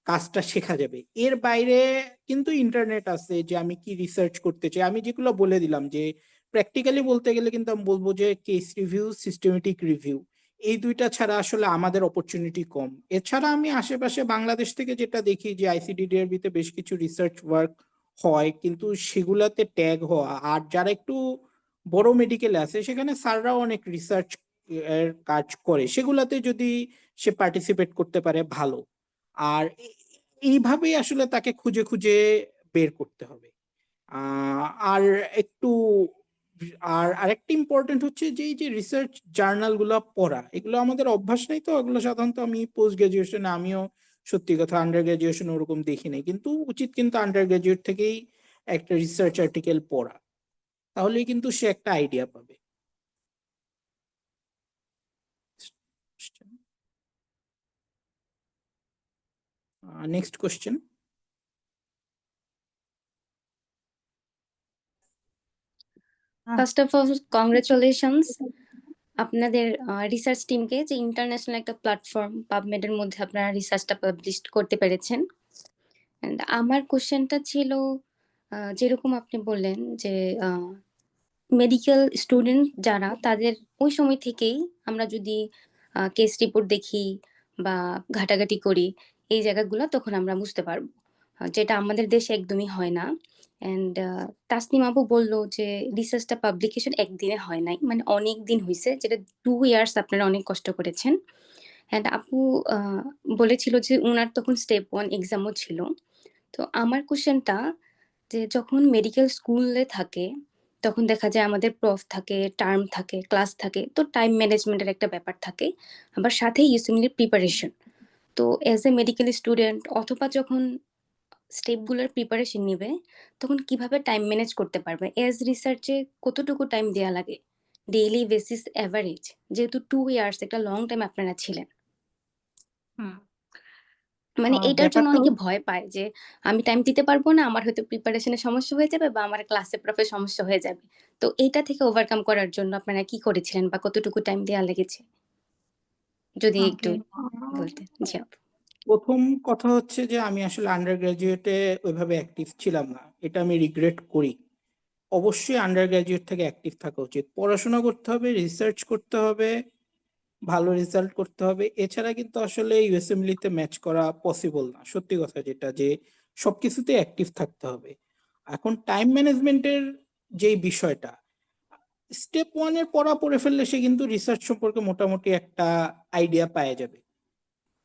কাজটা শেখা যাবে। এর বাইরে কিন্তু ইন্টারনেট আছে যে আমি কি রিসার্চ করতে চাই আমি যেগুলো বলে দিলাম যে প্র্যাকটিক্যালি বলতে গেলে কিন্তু আমি বলবো যে কেস রিভিউ সিস্টেমেটিক রিভিউ এই দুইটা ছাড়া আসলে আমাদের অপরচুনিটি কম। এছাড়া আমি আশেপাশে বাংলাদেশ থেকে যেটা দেখি যে ICDDRB তে বেশ কিছু রিসার্চ ওয়ার্ক হয় কিন্তু সেগুলাতে ট্যাগ হওয়া আর যারা একটু বড় মেডিকেল আছে সেখানে স্যাররাও অনেক রিসার্চ এর কাজ করে সেগুলাতে যদি সে পার্টিসিপেট করতে পারে ভালো। আর এইভাবেই আসলে তাকে খুঁজে খুঁজে বের করতে হবে। আর একটু আর আরেকটা ইম্পর্টেন্ট হচ্ছে যে এই যে রিসার্চ জার্নাল গুলো পড়া এগুলো আমাদের অভ্যাস নেই তো এগুলো সাধারণত আমি পোস্ট গ্রাজুয়েশনে আমিও সত্যি কথা আন্ডার গ্রাজুয়েশন ওরকম দেখি নাই কিন্তু উচিত কিন্তু আন্ডার গ্রাজুয়েট থেকেই একটা রিসার্চ আর্টিকেল পড়া তাহলেই কিন্তু সে একটা আইডিয়া পাবে। Next question. First of all congratulations আপনাদের রিসার্চ টিমকে যে ইন্টারন্যাশনাল একটা প্ল্যাটফর্ম পাবমেডের মধ্যে আপনারা রিসার্চটা পাবলিশ করতে পেরেছেন। অ্যান্ড আমার কোশ্চেনটা ছিল যেরকম আপনি বললেন যে মেডিকেল স্টুডেন্ট যারা তাদের ওই সময় থেকেই আমরা যদি কেস রিপোর্ট দেখি বা ঘাটাঘাটি করি এই জায়গাগুলো তখন আমরা বুঝতে পারবো যেটা আমাদের দেশে একদমই হয় না। অ্যান্ড তাসনিম আপু বললো যে রিসার্চটা পাবলিকেশন একদিনে হয় নাই মানে অনেক দিন হয়েছে যেটা 2 ইয়ার্স আপনারা অনেক কষ্ট করেছেন। অ্যান্ড আপু বলেছিল যে উনার তখন স্টেপ 1 এক্সামও ছিল। তো আমার কোশ্চেনটা যে যখন মেডিকেল স্কুলে থাকে তখন দেখা যায় আমাদের প্রফ থাকে টার্ম থাকে ক্লাস থাকে তো টাইম ম্যানেজমেন্টের একটা ব্যাপার থাকে আবার সাথে ইউসিমিলির প্রিপারেশন। তো অ্যাজ এ মেডিকেল স্টুডেন্ট অথবা যখন স্টেপগুলোর প্রিপারেশন নিবে তখন কিভাবে টাইম ম্যানেজ করতে পারবে এজ রিসার্চে কতটুকু টাইম দেওয়া লাগে ডেইলি বেসিস অ্যাভারেজ যেহেতু 2 ইয়ার্স একটা লং টাইম আপনারা ছিলেন হুম। মানে এইটার জন্য ব্যাপারটা অনেকে ভয় পায় যে আমি টাইম দিতে পারবো না আমার হয়তো প্রিপারেশনে সমস্যা হয়ে যাবে বা আমার ক্লাসে প্রফে সমস্যা হয়ে যাবে। তো এইটা থেকে ওভারকাম করার জন্য আপনারা কি করেছিলেন বা কতটুকু টাইম দেওয়া লেগেছে যদি একটু বলতেন। জি আপু। প্রথম কথা হচ্ছে যে আমি আসলে আন্ডার গ্রাজুয়েটে ওইভাবে অ্যাক্টিভ ছিলাম না এটা আমি রিগ্রেট করি। অবশ্যই আন্ডার গ্রাজুয়েট থেকে অ্যাক্টিভ থাকা উচিত পড়াশোনা করতে হবে রিসার্চ করতে হবে ভালো রেজাল্ট করতে হবে এছাড়া কিন্তু আসলে ইউএসএমলিতে ম্যাচ করা পসিবল না সত্যি কথা যেটা যে সবকিছুতে অ্যাক্টিভ থাকতে হবে। এখন টাইম ম্যানেজমেন্টের যেই বিষয়টা স্টেপ 1 এর পড়া পড়ে ফেললে সে কিন্তু রিসার্চ সম্পর্কে মোটামুটি একটা আইডিয়া পাওয়া যাবে।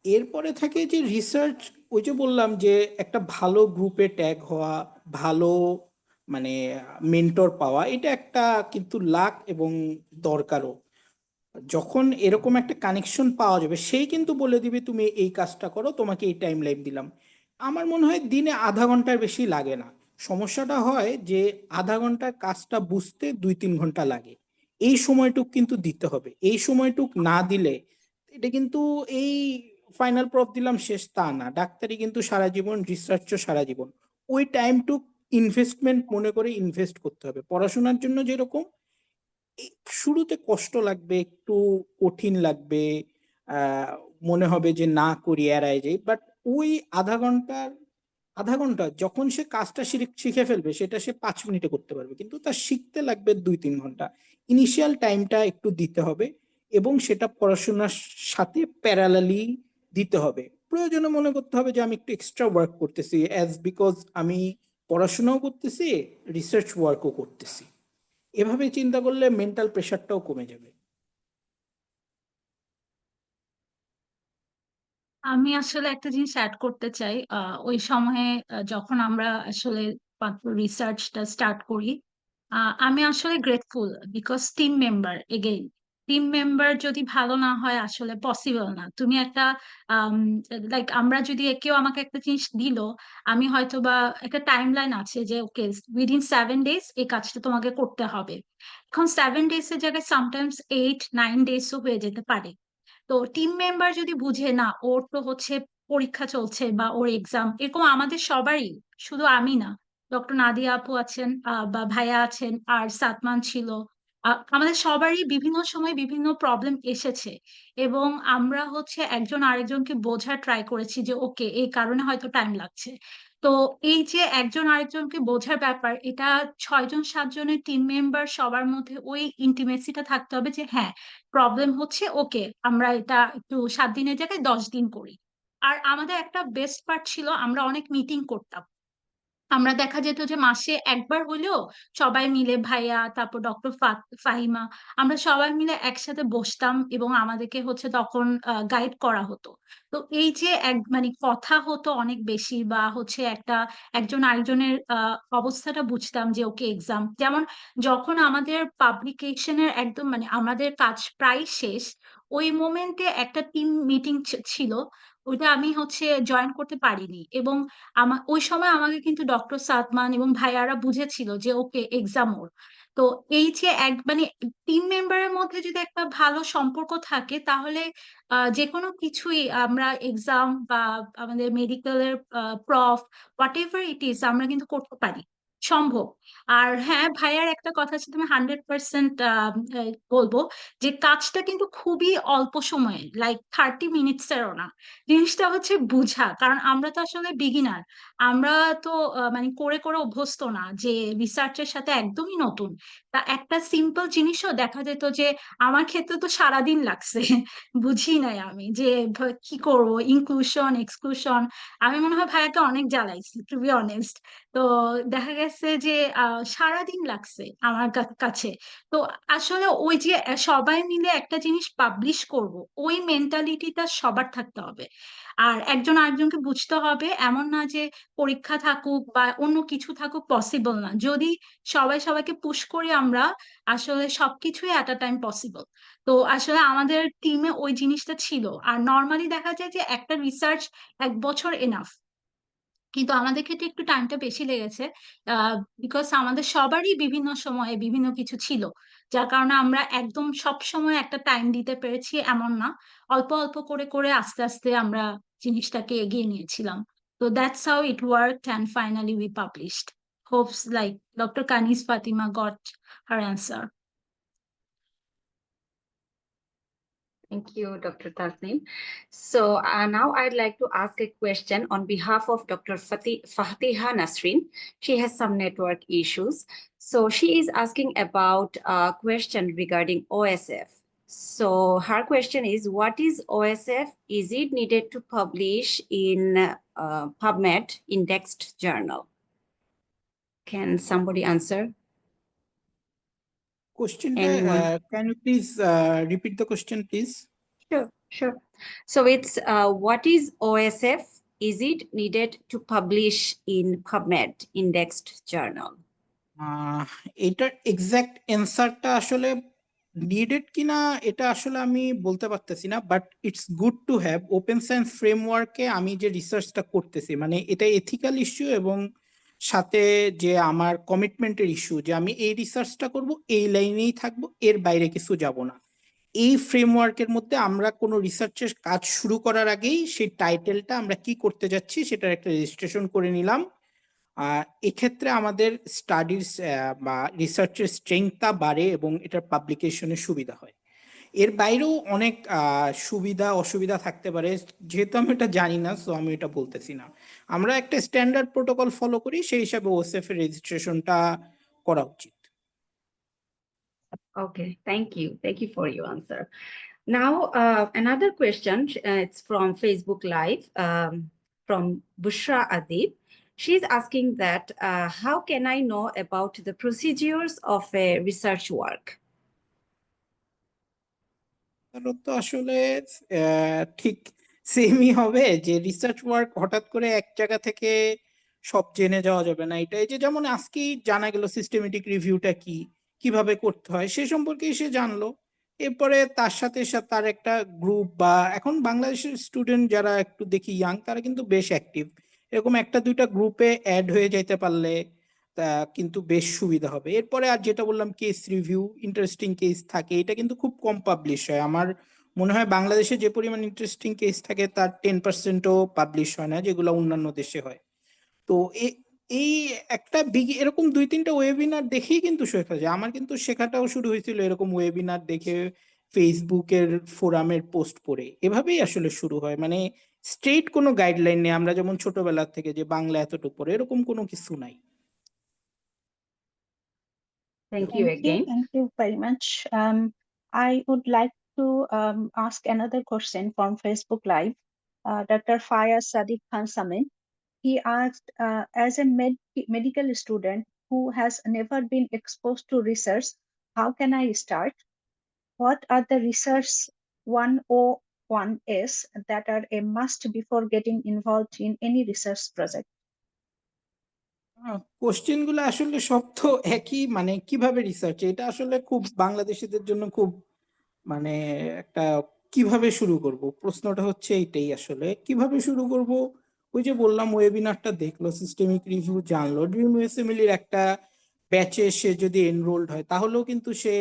এরপরে থাকে যে রিসার্চ ওই যে বললাম যে একটা ভালো গ্রুপে ট্যাগ হওয়া ভালো মানে মেন্টর পাওয়া এটা একটা কিন্তু লাক এবং দরকারও। যখন এরকম একটা কানেকশন পাওয়া যাবে সেই কিন্তু বলে দিবে তুমি এই কাজটা করো তোমাকে এই টাইম লাইন দিলাম। আমার মনে হয় দিনে আধা ঘন্টার বেশি লাগে না। সমস্যাটা হয় যে আধা ঘন্টার কাজটা বুঝতে 2-3 ঘন্টা লাগে। এই সময়টুক কিন্তু দিতে হবে এই সময়টুক না দিলে এটা কিন্তু এই ফাইনাল প্রফ দিলাম শেষ তা না ডাক্তারি কিন্তু সারা জীবন রিসার্চও সারা জীবন ওই টাইমটুক ইনভেস্টমেন্ট মনে করে ইনভেস্ট করতে হবে। পড়াশোনার জন্য যেরকম শুরুতে কষ্ট লাগবে একটু কঠিন লাগবে মনে হবে যে না করি এড়াই যাই বাট ওই আধা ঘন্টার আধা ঘন্টা, যখন সে কাজটা শিখে ফেলবে সেটা সে 5 মিনিটে করতে পারবে, কিন্তু তার শিখতে লাগবে 2-3 ঘন্টা। ইনিশিয়াল টাইমটা একটু দিতে হবে এবং সেটা পড়াশোনার সাথে প্যারালালি দিতে হবে। প্রয়োজনে মনে করতে হবে যে আমি একটু এক্সট্রা ওয়ার্ক করতেছি, বিকজ আমি পড়াশোনাও করতেছি, রিসার্চ ওয়ার্কও করতেছি। এভাবে চিন্তা করলে মেন্টাল প্রেশারটাও কমে যাবে। আমি আসলে একটা জিনিস অ্যাড করতে চাই। ওই সময়ে যখন আমরা আসলে রিসার্চটা স্টার্ট করি, আমি আসলে grateful because team member, again team member যদি ভালো না হয় আসলে পসিবল না। তুমি একটা লাইক আমরা যদি কেউ আমাকে একটা জিনিস দিল, আমি হয়তো বা একটা টাইম লাইন আছে যে ওকে উইদিন 7 days এই কাজটা তোমাকে করতে হবে। এখন 7 days এর জায়গায় সামটাইমস 8-9 daysও হয়ে যেতে পারে। তো টিম মেম্বার যদি বুঝে না ওর তো হচ্ছে পরীক্ষা চলছে বা ওর এক্সাম, এরকম আমাদের সবারই, শুধু আমি না, ডক্টর নাদিয়া আপু আছেন, বা ভাইয়া আছেন, আর সাতমান ছিল, আমাদের সবারই বিভিন্ন সময় বিভিন্ন প্রবলেম এসেছে এবং আমরা হচ্ছে একজন আরেকজনকে বোঝার ট্রাই করেছি যে ওকে এই কারণে হয়তো টাইম লাগছে। তো এই যে একজন আরেকজনকে বোঝার ব্যাপার, এটা 6-7জনের টিম মেম্বার সবার মধ্যে ওই ইন্টিমেসিটা থাকতে হবে যে হ্যাঁ, প্রবলেম হচ্ছে, ওকে আমরা এটা একটু 7 দিনের জায়গায় 10 দিন করি। আর আমাদের একটা বেস্ট পার্ট ছিল, আমরা অনেক মিটিং করতাম। আমরা দেখা যেত যে মাসে একবার হলেও সবাই মিলে, ভাইয়া, তারপর ডক্টর ফাহিমা, আমরা সবাই মিলে একসাথে বসতাম এবং আমাদেরকে হচ্ছে তখন গাইড করা হতো। তো এই যে মানে কথা হতো অনেক বেশি, বা হচ্ছে একজন আরেকজনের অবস্থাটা বুঝতাম যে ওকে এক্সাম, যেমন যখন আমাদের পাবলিকেশনের একদম মানে আমাদের কাজ প্রায় শেষ, ওই মোমেন্টে একটা টিম মিটিং ছিল, ওইটা আমি হচ্ছে জয়েন করতে পারিনি। এবং ওই সময় আমাকে কিন্তু ডক্টর সাদমান এবং ভাইয়ারা বুঝেছিল যে ওকে এক্সাম ওর। তো এই যে মানে টিম মেম্বারের মধ্যে যদি একটা ভালো সম্পর্ক থাকে, তাহলে যে কোনো কিছুই আমরা এক্সাম বা আমাদের মেডিকেলের proof, what ever it is, আমরা কিন্তু করতে পারি, সম্ভব। আর হ্যাঁ, ভাইয়ার একটা কথা আছে, তুমি 100% বলবো যে কাজটা কিন্তু খুবই অল্প সময়ে, লাইক 30 মিনিটসেরও না। জিনিসটা হচ্ছে বুঝা, কারণ আমরা তো আসলে বিগিনার, আমরা তো মানে করে করে অভ্যস্ত না, যে রিসার্চের সাথে একদমই নতুন। তা একটা সিম্পল জিনিসও দেখা যেত যে আমার ক্ষেত্রে তো সারাদিন লাগছে বুঝি নাই আমি যে কি করব, ইনক্লুশন এক্সক্লুশন, আমি মনে হয় ভাইয়াকে অনেক জ্বালাইছি টু বি অনেস্ট। তো দেখা গেছে যে সারাদিন লাগছে আমার কাছে। তো আসলে ওই যে সবাই মিলে একটা জিনিস পাবলিশ করব, ওই মেন্টালিটিটা সবার থাকতে হবে। আর একজন আরেকজনকে বুঝতে হবে, এমন না যে পরীক্ষা থাকুক বা অন্য কিছু থাকুক পসিবল না। যদি সবাই সবাইকে পুশ করি আমরা, আসলে সবকিছুই এট আ টাইম পসিবল। তো আসলে আমাদের টিমে ওই জিনিসটা ছিল। আর নর্মালি দেখা যায় যে একটা রিসার্চ 1 বছর এনাফ, কিন্তু আমাদের ক্ষেত্রে একটু টাইমটা বেশি লেগেছে, বিকজ আমাদের সবারই বিভিন্ন সময়ে বিভিন্ন কিছু ছিল, যার কারণে আমরা একদম সব সময় একটা টাইম দিতে পেরেছি এমন না। অল্প অল্প করে করে আস্তে আস্তে আমরা জিনিসটাকে এগিয়ে নিয়েছিলাম। তো that's how it worked and finally we published. Hopes like doctor Kaniz Fatima got her answer. Thank you, Dr. Tasneem. So now I'd like to ask a question on behalf of Dr. Fatiha Nasrin. She has some network issues. So she is asking about a question regarding OSF. So her question is, what is OSF? Is it needed to publish in PubMed indexed journal? Can somebody answer? Questionটা, Anyone? can you please repeat the question, please? Sure, sure. So it's what is OSF? Is it needed to publish in PubMed indexed journal? এটার এক্সাক্ট অ্যান্সারটা আসলে নিডেড কিনা এটা আসলে আমি বলতে পারতেছি না, but it's good to have. Open science ফ্রেমওয়ার্কে আমি যে রিসার্চটা করতেছি, মানে এটা এথিক্যাল ইস্যু এবং সাথে যে আমার কমিটমেন্টের ইস্যু, যে আমি এই রিসার্চটা করব, এই লাইনেই থাকবো, এর বাইরে কিছু যাব না। এই ফ্রেমওয়ার্কের মধ্যে আমরা কোনো রিসার্চের কাজ শুরু করার আগেই সেই টাইটেলটা আমরা কি করতে যাচ্ছি সেটার একটা রেজিস্ট্রেশন করে নিলাম। এক্ষেত্রে আমাদের স্টাডির বা রিসার্চের স্ট্রেংথটা বাড়ে এবং এটার পাবলিকেশনের সুবিধা হয়। এর বাইরেও অনেক সুবিধা অসুবিধা থাকতে পারে, যেহেতু আমি এটা জানি না সো আমি এটা বলতেছি না। আমরা একটা স্ট্যান্ডার্ড প্রোটোকল ফলো করি, সেই হিসাবে ওএসএফ এর রেজিস্ট্রেশনটা করা উচিত। Okay, thank you. Thank you for your answer. Now, another question, it's from Facebook Live, from Bushra Adib. She's asking that, how can I know about the procedures of a research work? তো আসলে ঠিক সেমই হবে, যে রিসার্চ ওয়ার্ক হঠাৎ করে এক জায়গা থেকে সব জেনে যাওয়া যাবে না। এটাই যে যেমন আজকেই জানা গেল সিস্টেমেটিক রিভিউটা কি, কিভাবে করতে হয় সে সম্পর্কে সে জানলো। এরপরে তার সাথে সাথে তার একটা গ্রুপ, বা এখন বাংলাদেশের স্টুডেন্ট যারা একটু দেখি ইয়াং, তারা কিন্তু বেশ অ্যাক্টিভ, এরকম একটা দুইটা গ্রুপে অ্যাড হয়ে যেতে পারলে তা কিন্তু বেশ সুবিধা হবে। এরপরে আর যেটা বললাম কেস রিভিউ, ইন্টারেস্টিং কেস থাকে, এটা কিন্তু খুব কম পাবলিশ হয়। আমার মনে হয় বাংলাদেশে যে পরিমাণ ইন্টারেস্টিং কেস থাকে তার 10%ও পাবলিশ হয় না, যেগুলো অন্যান্য দেশে হয়। তো এই একটা এরকম দুই তিনটা ওয়েবিনার দেখেই কিন্তু শেখা যায়। আমার কিন্তু শেখাটাও শুরু হয়েছিল এরকম ওয়েবিনার দেখে, ফেসবুকের ফোরামের পোস্ট পড়ে, এভাবেই আসলে শুরু হয়। মানে স্ট্রেট কোনো গাইডলাইন নেই, আমরা যেমন ছোটবেলা থেকে যে বাংলা এতটুকু পড়ে, এরকম কোনো কিছু নাই। Thank you again. Thank you very much. I would like to ask another question from Facebook Live. Dr. Fayaz Sadiq Khan Samin. He asked, as a medical student who has never been exposed to research, how can I start? What are the research 101s that are a must before getting involved in any research project? Question গুলো আসলে সব তো একই, মানে কিভাবে রিসার্চ, এটা আসলে খুব বাংলাদেশিদের জন্য খুব মানে একটা কিভাবে শুরু করব প্রশ্নটা হচ্ছে এইটাই আসলে। কিভাবে শুরু করব, ওই যে বললাম ওয়েবিনারটা দেখলো, সিস্টেমিক রিভিউ জানলো, ড্রিম ইউএসএমএল একটা ব্যাচে সে যদি এনরোলড হয়, তাহলেও কিন্তু সে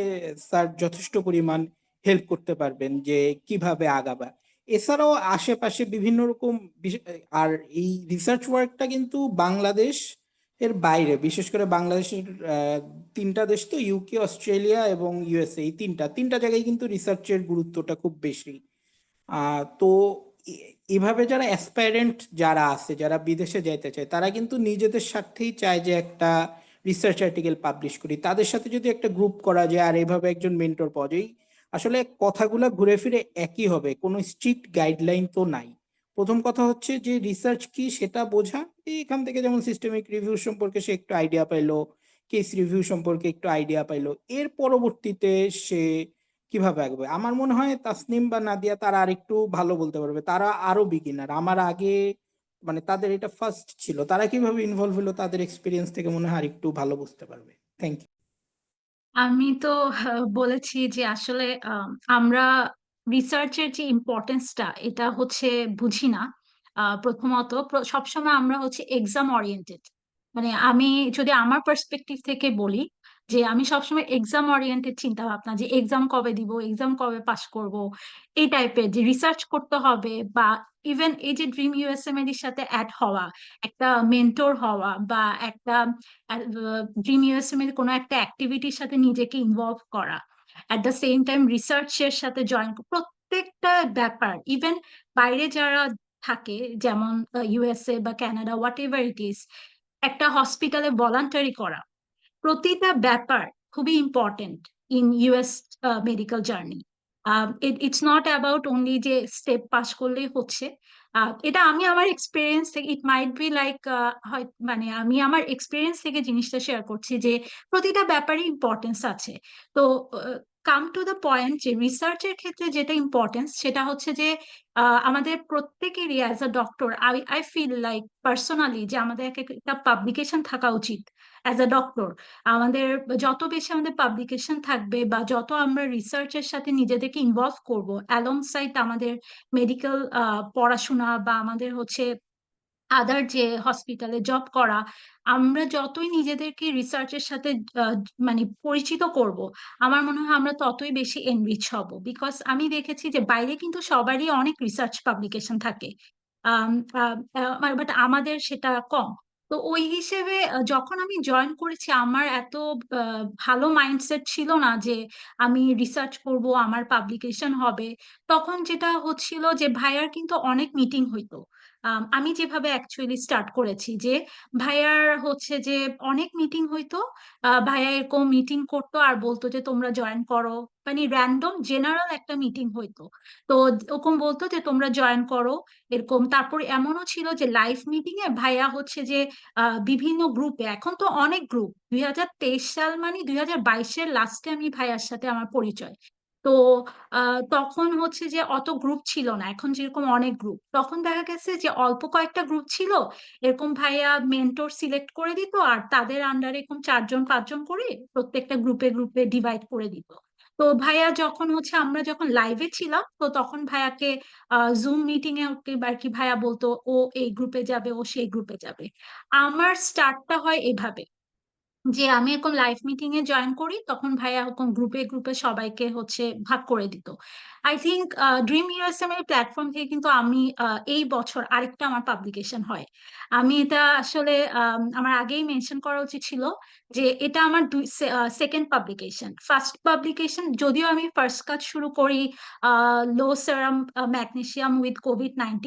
স্যার যথেষ্ট পরিমাণ হেল্প করতে পারবেন যে কিভাবে আগাবা। এছাড়াও আশেপাশে বিভিন্ন রকম আর এই রিসার্চ ওয়ার্কটা কিন্তু বাংলাদেশ এর বাইরে, বিশেষ করে বাংলাদেশের তিনটা দেশ তো, ইউকে, অস্ট্রেলিয়া এবং ইউএসএ, এই তিনটা জায়গায় কিন্তু রিসার্চের গুরুত্বটা খুব বেশি। তো এভাবে যারা অ্যাসপাইরেন্ট যারা আছে, যারা বিদেশে যাইতে চায়, তারা কিন্তু নিজেদের স্বার্থেই চায় যে একটা রিসার্চ আর্টিকেল পাবলিশ করি। তাদের সাথে যদি একটা গ্রুপ করা যায় আর এভাবে একজন মেন্টর পাওয়া যায়, আসলে কথাগুলো ঘুরে ফিরে একই হবে, কোনো স্ট্রিক্ট গাইডলাইন তো নাই। প্রথম কথা হচ্ছে যে রিসার্চ কি সেটা বোঝা। এখান থেকে যেমন সিস্টেমিক রিভিউ সম্পর্কে সে একটু আইডিয়া পাইলো, কেস রিভিউ সম্পর্কে একটু আইডিয়া পাইলো, এর পরবর্তীতে সে কিভাবে আগবে। আমার মনে হয় তাসনিম বা নাদিয়া তারা আর একটু ভালো বলতে পারবে, তারা আরো বিগিনার আমার আগে, মানে তাদের এটা ফার্স্ট ছিল, তারা কিভাবে ইনভলভ হলো তাদের এক্সপিরিয়েন্স থেকে মনে হয় আর একটু ভালো বুঝতে পারবে। Thank you. আমি তো বলেছি যে আসলে আমরা রিসার্চের যে ইম্পর্টেন্সটা এটা হচ্ছে বুঝি না। প্রথমত সবসময় আমরা হচ্ছে এক্সাম ওরিয়েন্টেড, মানে আমি যদি আমার পার্সপেক্টিভ থেকে বলি যে আমি সবসময় এক্সাম ওরিয়েন্টেড চিন্তা ভাবনা, যে এক্সাম কবে দিব, এক্সাম কবে পাস করব, এই টাইপের যে রিসার্চ করতে হবে। বা ইভেন এই যে ড্রিম ইউএসএমএল এর সাথে অ্যাড হওয়া, একটা মেন্টর হওয়া, বা একটা ড্রিম ইউএসএমএল কোনো একটা অ্যাক্টিভিটির সাথে নিজেকে ইনভলভ করা, অ্যাট দ্য সেম টাইম রিসার্চের সাথে জয়েন, প্রত্যেকটা ব্যাপার, ইভেন বাইরে যারা থাকে যেমন ইউএসএ বা Canada, what ever it is, একটা হসপিটালে ভলান্টারি করা, প্রতিটা ব্যাপার খুবই important in US medical journey. It's not about only যে স্টেপ পাস করলেই হচ্ছে। এটা আমি আমার এক্সপিরিয়েন্স থেকে, ইট মাইট বি লাইক, মানে আমি আমার এক্সপিরিয়েন্স থেকে জিনিসটা শেয়ার করছি যে প্রতিটা ব্যাপারই ইম্পর্টেন্স আছে। তো কাম টু দ্য পয়েন্ট, যে রিসার্চের ক্ষেত্রে যেটা ইম্পর্টেন্স সেটা হচ্ছে যে আমাদের প্রত্যেকেরই as a doctor, I feel like personally যে আমাদের একটা পাবলিকেশন থাকা উচিত অ্যাজ আ ডক্টর। আমাদের যত বেশি আমাদের পাবলিকেশন থাকবে বা যত আমরা রিসার্চের সাথে নিজেদেরকে ইনভলভ করব অ্যালং সাইড আমাদের মেডিকেল পড়াশোনা বা আমাদের হচ্ছে আদার যে হসপিটালে জব করা, আমরা যতই নিজেদেরকে রিসার্চের সাথে মানে পরিচিত করব, আমার মনে হয় আমরা ততই বেশি এনরিচ হব। বিকজ আমি দেখেছি যে বাইরে কিন্তু সবারই অনেক রিসার্চ পাবলিকেশন থাকে, বাট আমাদের সেটা কম। তো ওই হিসেবে যখন আমি জয়েন করেছি আমার এত ভালো মাইন্ডসেট ছিল না যে আমি রিসার্চ করব, আমার পাবলিকেশন হবে। তখন যেটা হচ্ছিল যে ভাইয়ার কিন্তু অনেক মিটিং হইতো। আমি যেভাবে অ্যাকচুয়ালি স্টার্ট করেছি যে ভাইয়ার হচ্ছে যে অনেক মিটিং হইতো। ভাইয়া এরকম মিটিং করতো আর বলতো যে তোমরা জয়েন করো, মানে র্যান্ডম জেনারেল একটা মিটিং হইতো। তো ওরকম বলতো যে তোমরা জয়েন করো এরকম। তারপর এমনও ছিল যে লাইভ মিটিং এ ভাইয়া হচ্ছে যে বিভিন্ন গ্রুপে, এখন তো অনেক গ্রুপ, 2023 সাল মানে 2022-এর লাস্টে আমি ভাইয়ার সাথে আমার পরিচয়। তো তখন হচ্ছে যে অত গ্রুপ ছিল না, এখন যেরকম অনেক গ্রুপ। তখন দেখা গেছে যে অল্প কয়েকটা গ্রুপ ছিল, এরকম ভাইয়া মেন্টর সিলেক্ট করে দিত আর তাদের আন্ডারে এরকম 4জন 5জন করে প্রত্যেকটা গ্রুপে গ্রুপে ডিভাইড করে দিত। তো ভাইয়া যখন হচ্ছে আমরা যখন লাইভে ছিলাম, তো তখন ভাইয়াকে জুম মিটিং এ উঠতে আর কি ভাইয়া বলতো ও এই গ্রুপে যাবে, ও সেই গ্রুপে যাবে। আমার স্টার্টটা হয় এভাবে যে আমি এরকম লাইভ মিটিং এ জয়েন করি, তখন ভাইয়া এরকম গ্রুপে গ্রুপে সবাইকে হচ্ছে ভাগ করে দিত। আই থিঙ্ক ড্রিম ইউএসএম এর প্ল্যাটফর্ম থেকে কিন্তু আমি এই বছর আরেকটা আমার পাবলিকেশন হয়। আমি এটা আসলে আমার আগেই মেনশন করা উচিত ছিল যে এটা আমার সেকেন্ড পাবলিকেশন। ফার্স্ট পাবলিকেশন যদিও আমি ফার্স্ট কাজ শুরু করি লো সেরাম ম্যাগনেসিয়াম উইথ কোভিড-19,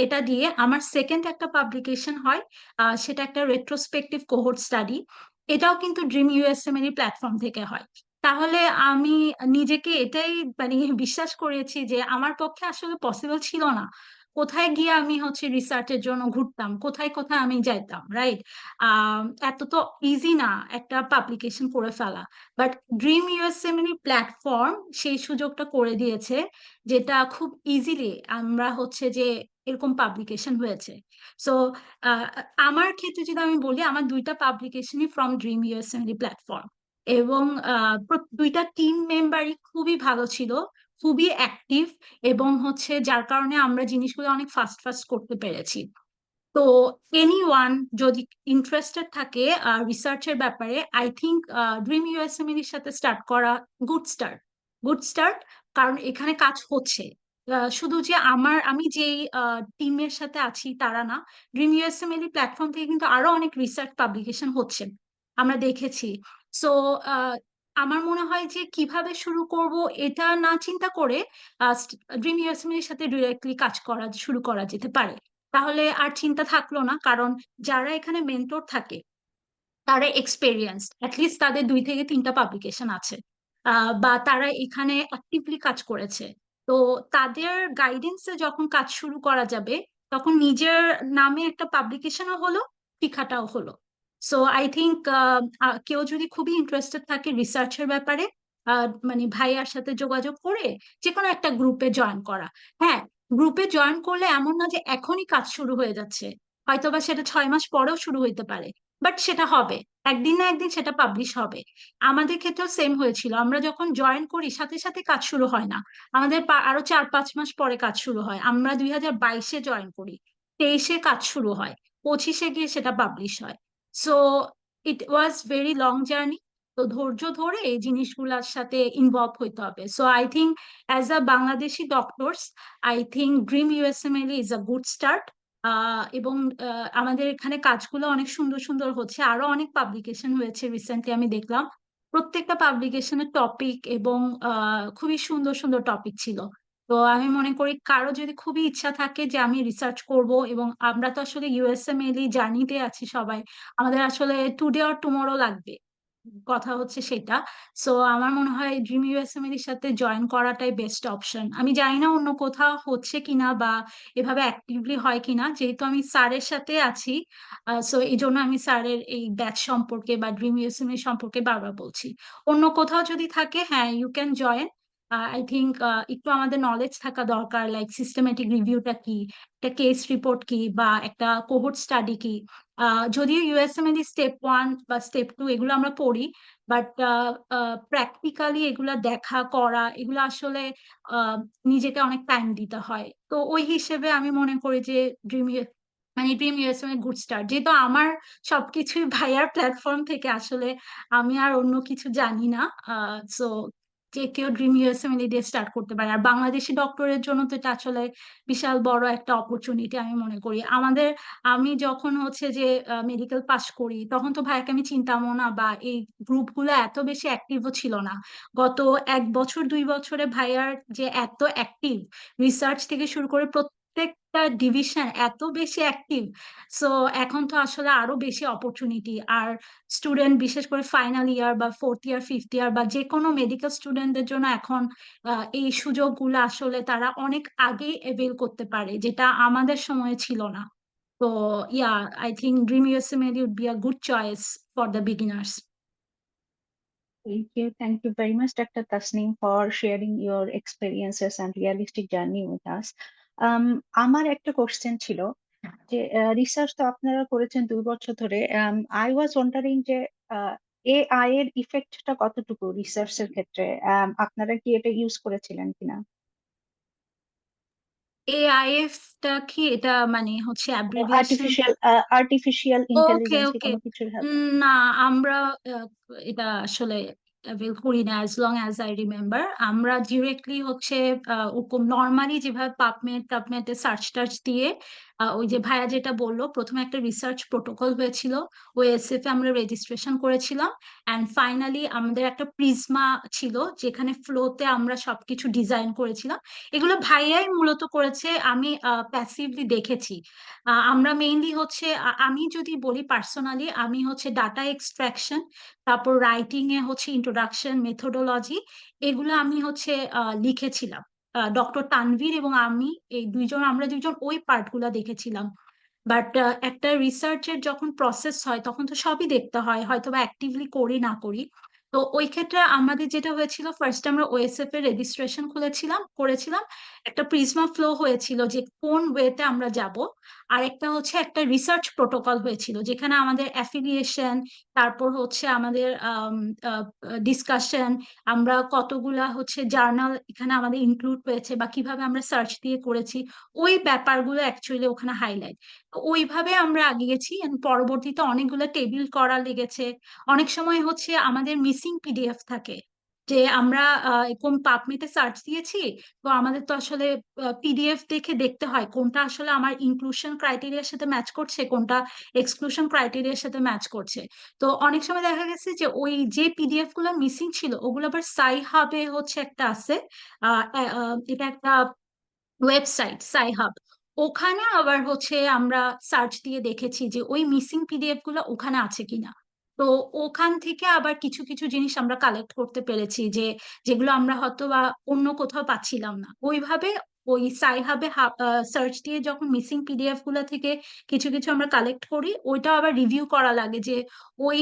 এটা দিয়ে আমার সেকেন্ড একটা পাবলিকেশন হয়। সেটা একটা রেট্রোস্পেক্টিভ কোহোর্ট স্টাডি, এটাও কিন্তু ড্রিম ইউএসএম এর প্ল্যাটফর্ম থেকে হয়। তাহলে আমি নিজেকে এটাই মানে বিশ্বাস করেছি যে আমার পক্ষে আসলে পসিবল ছিল না। কোথায় গিয়ে আমি হচ্ছে রিসার্চের জন্য ঘুরতাম, কোথায় কোথায় আমি যাইতাম, রাইট? এত তো ইজি না একটা পাবলিকেশন করে ফেলা। বাট ড্রিম ইউএসএম এর প্ল্যাটফর্ম সেই সুযোগটা করে দিয়েছে, যেটা খুব ইজিলি আমরা হচ্ছে যে এরকম পাবলিকেশন হয়েছে। সো আমার ক্ষেত্রে যদি আমি বলি, আমার দুইটা পাবলিকেশনই ফ্রম ড্রিম ইউএসএমডি প্ল্যাটফর্ম। এবং দুইটা টিম মেম্বারই খুবই ভালো ছিল, খুবই অ্যাক্টিভ, এবং হচ্ছে যার কারণে আমরা জিনিসগুলো অনেক ফাস্ট ফাস্ট করতে পেরেছি। তো এনিওয়ান যদি ইন্টারেস্টেড থাকে রিসার্চের ব্যাপারে, আই থিঙ্ক ড্রিম ইউএসএমএল এর সাথে স্টার্ট করা গুড স্টার্ট, গুড স্টার্ট। কারণ এখানে কাজ হচ্ছে। শুধু যে আমি যেই টিমের সাথে আছি তারা না, ড্রিম ইউএসএমএল প্ল্যাটফর্ম থেকে কিন্তু আরো অনেক রিসার্চ পাবলিকেশন হচ্ছে, আমরা দেখেছি। সো আমার মনে হয় যে কিভাবে শুরু করব এটা না চিন্তা করে ড্রিম ইউএসএমএল এর সাথে ডিরেক্টলি কাজ করা শুরু করা যেতে পারে। তাহলে আর চিন্তা থাকলো না, কারণ যারা এখানে মেন্টর থাকে তারা এক্সপেরিয়েন্সড, অ্যাটলিস্ট তাদের 2 থেকে 3টা পাবলিকেশন আছে, বা তারা এখানে অ্যাক্টিভলি কাজ করেছে। তো তাদের গাইডেন্সে যখন কাজ শুরু করা যাবে, তখন নিজের নামে একটা পাবলিকেশনও হলো, শিক্ষাটাও হলো। সো আই থিঙ্ক কেউ যদি খুবই ইন্টারেস্টেড থাকে রিসার্চের ব্যাপারে, মানে ভাইয়ার সাথে যোগাযোগ করে যে কোনো একটা গ্রুপে জয়েন করা। হ্যাঁ, গ্রুপে জয়েন করলে এমন না যে এখনই কাজ শুরু হয়ে যাচ্ছে, হয়তোবা সেটা 6 মাস পরেও শুরু হইতে পারে, বাট সেটা হবে, একদিন না একদিন সেটা পাবলিশ হবে। আমাদের ক্ষেত্রেও সেম হয়েছিল, আমরা যখন জয়েন করি সাথে সাথে কাজ শুরু হয় না, আমাদের আরো 4-5 মাস পরে কাজ শুরু হয়। আমরা 2022-এ জয়েন করি, 23-এ কাজ শুরু হয়, 25-এ গিয়ে সেটা পাবলিশ হয়। So it was very long journey. তো ধৈর্য ধরে এই জিনিসগুলোর সাথে ইনভলভ হইতে হবে। So I think as a Bangladeshi doctors, I think dream USMLE is a good start. এবং আমাদের এখানে কাজগুলো অনেক সুন্দর সুন্দর হচ্ছে, আরো অনেক পাবলিকেশন হয়েছে রিসেন্টলি আমি দেখলাম। প্রত্যেকটা পাবলিকেশনের টপিক এবং খুবই সুন্দর সুন্দর টপিক ছিল। তো আমি মনে করি কারো যদি খুবই ইচ্ছা থাকে যে আমি রিসার্চ করব, এবং আমরা তো আসলে ইউএসএমএল জার্নিতে আছি সবাই, আমাদের আসলে টুডে অর টুমরো লাগবে, কথা হচ্ছে সেটা। সো আমার মনে হয় ড্রিম ইউএসএমএল এর সাথে জয়েন করাটাই বেস্ট অপশন। আমি জানি না অন্য কোথাও হচ্ছে কিনা বা এভাবে অ্যাক্টিভলি হয় কিনা, যেহেতু আমি স্যারের সাথে আছি, সো এই জন্য আমি স্যারের এই ব্যাচ সম্পর্কে বা ড্রিম ইউএসএমএল সম্পর্কে বারবার বলছি। অন্য কোথাও যদি থাকে, হ্যাঁ you can join. I think একটু আমাদের নলেজ থাকা দরকার, লাইক সিস্টেমেটিক রিভিউটা কি, একটা কেস রিপোর্ট কি, বা একটা কোহোর্ট স্টাডি কি। যদিও ইউএসএমএল স্টেপ 1 বা স্টেপ 2 এগুলো আমরা পড়ি, বাট প্র্যাকটিক্যালি এগুলা দেখা করা এগুলো আসলে নিজেকে অনেক টাইম দিতে হয়। তো ওই হিসেবে আমি মনে করি যে dream dream USM good start, যেহেতু আমার সবকিছুই ভাইয়ার প্ল্যাটফর্ম থেকে, আসলে আমি আর অন্য কিছু জানি না। সো যে কেউ ড্রিম ইউএসএমএল দিয়ে স্টার্ট করতে পারে। আর বাংলাদেশি ডক্টরের জন্য তো এটা আসলে বিশাল বড় একটা অপরচুনিটি আমি মনে করি। আমি যখন হচ্ছে যে মেডিকেল পাস করি তখন তো ভাইয়াকে আমি চিনতামও না, বা এই গ্রুপগুলো এত বেশি অ্যাক্টিভও ছিল না। গত 1 বছর 2 বছরে ভাইয়ার যে এত অ্যাক্টিভ, রিসার্চ থেকে শুরু করে প্রত্যেকটা ডিভিশন এত বেশি অ্যাক্টিভ। সো এখন তো আসলে আরো বেশি অপরচুনিটি। আর স্টুডেন্ট, বিশেষ করে ফাইনাল ইয়ার বা 4th ইয়ার 5th ইয়ার বা যে কোনো মেডিকেল স্টুডেন্টদের জন্য এখন এই সুযোগগুলো আসলে তারা অনেক আগেই এভেল করতে পারে, যেটা আমাদের সময়ে ছিল না। তো yeah, I think dream USMLE would be a good choice for the beginners. Thank you very much, Dr. Tasneem, for sharing your experiences and realistic journey with us. আমার একটা কোশ্চেন ছিল যে রিসার্চ তো আপনারা করেছেন 2 বছর ধরে। আই ওয়াজ ওয়ান্ডারিং যে এআই এর ইফেক্টটা কতটুকু রিসার্চের ক্ষেত্রে, আপনারা কি এটা ইউজ করেছিলেন কিনা? এআইএফ টা কি, এটা মানে হচ্ছে অ্যাব্রিভিয়েশন? আর্টিফিশিয়াল ওকে, ইন্টেলিজেন্স ওকে। কোনো কিছুর হেল্প? না, আমরা এটা আসলে avail করি না, as long as I remember. আমরা ডিরেক্টলি হচ্ছে ওরকম নর্মালি যেভাবে পাবমেডে সার্চ টার্চ দিয়ে ওই যে ভাইয়া যেটা বললো, প্রথমে একটা রিসার্চ প্রোটোকল হয়েছিল, ওএসএফ এ আমরা রেজিস্ট্রেশন করেছিলাম। অ্যান্ড ফাইনালি আমাদের একটা প্রিজমা ছিল, যেখানে ফ্লোতে আমরা সবকিছু ডিজাইন করেছিলাম। এগুলো ভাইয়াই মূলত করেছে, আমি প্যাসিভলি দেখেছি। আমরা মেইনলি হচ্ছে আমি যদি বলি পার্সোনালি, আমি হচ্ছে ডাটা এক্সট্রাকশন, তারপর রাইটিং এ হচ্ছে ইন্ট্রোডাকশন, মেথোডোলজি, এগুলো আমি হচ্ছে লিখেছিলাম। ডক্টর তানভীর এবং আমি, আমরা দুইজন ওই পার্ট গুলা দেখেছিলাম। বাট একটা রিসার্চের যখন প্রসেস হয় তখন তো সবই দেখতে হয়, হয়তো বা অ্যাক্টিভলি করি না করি। তো ওই ক্ষেত্রে আমাদের যেটা হয়েছিল, ফার্স্ট আমরা ওএসএফ এর রেজিস্ট্রেশন করেছিলাম। একটা প্রিজমা ফ্লো হয়েছিল যে কোন ওয়েতে আমরা যাব। আর একটা হচ্ছে একটা রিসার্চ প্রোটোকল হয়েছিল, যেখানে আমাদের অ্যাফিলিয়েশন, তারপর হচ্ছে আমাদের ডিসকাশন, আমরা কতগুলা হচ্ছে জার্নাল এখানে আমাদের ইনক্লুড হয়েছে, বা কিভাবে আমরা সার্চ দিয়ে করেছি, ওই ব্যাপারগুলো অ্যাকচুয়ালি ওখানে হাইলাইট। ওইভাবে আমরা আগিয়েছি। and পরবর্তীতে অনেকগুলো টেবিল করা লেগেছে। অনেক সময় হচ্ছে আমাদের মিসিং পিডিএফ থাকে, যে আমরা এরকম পাবমেডে সার্চ দিয়েছি, তো আমাদের তো আসলে পিডিএফ দেখতে হয় কোনটা আসলে আমার ইনক্লুশন ক্রাইটেরিয়ার সাথে ম্যাচ করছে, কোনটা এক্সক্লুশন ক্রাইটেরিয়ার সাথে ম্যাচ করছে। তো অনেক সময় দেখা গেছে যে ওই যে পিডিএফ গুলো মিসিং ছিল ওগুলো আবার সাই হাবে হচ্ছে একটা আছে, এটা একটা ওয়েবসাইট সাই হাব। ওখানে আবার হচ্ছে আমরা সার্চ দিয়ে দেখেছি যে ওই মিসিং পিডিএফ গুলো ওখানে আছে কিনা। তো ওখান থেকে আবার কিছু কিছু জিনিস আমরা কালেক্ট করতে পেরেছি, যেগুলো আমরা হয়তো বা অন্য কোথাও পাচ্ছিলাম না। ওইভাবে ওই সাই হাবে সার্চ দিয়ে যখন মিসিং পিডিএফ গুলো থেকে কিছু কিছু আমরা কালেক্ট করি, ওইটা আবার রিভিউ করা লাগে যে ওই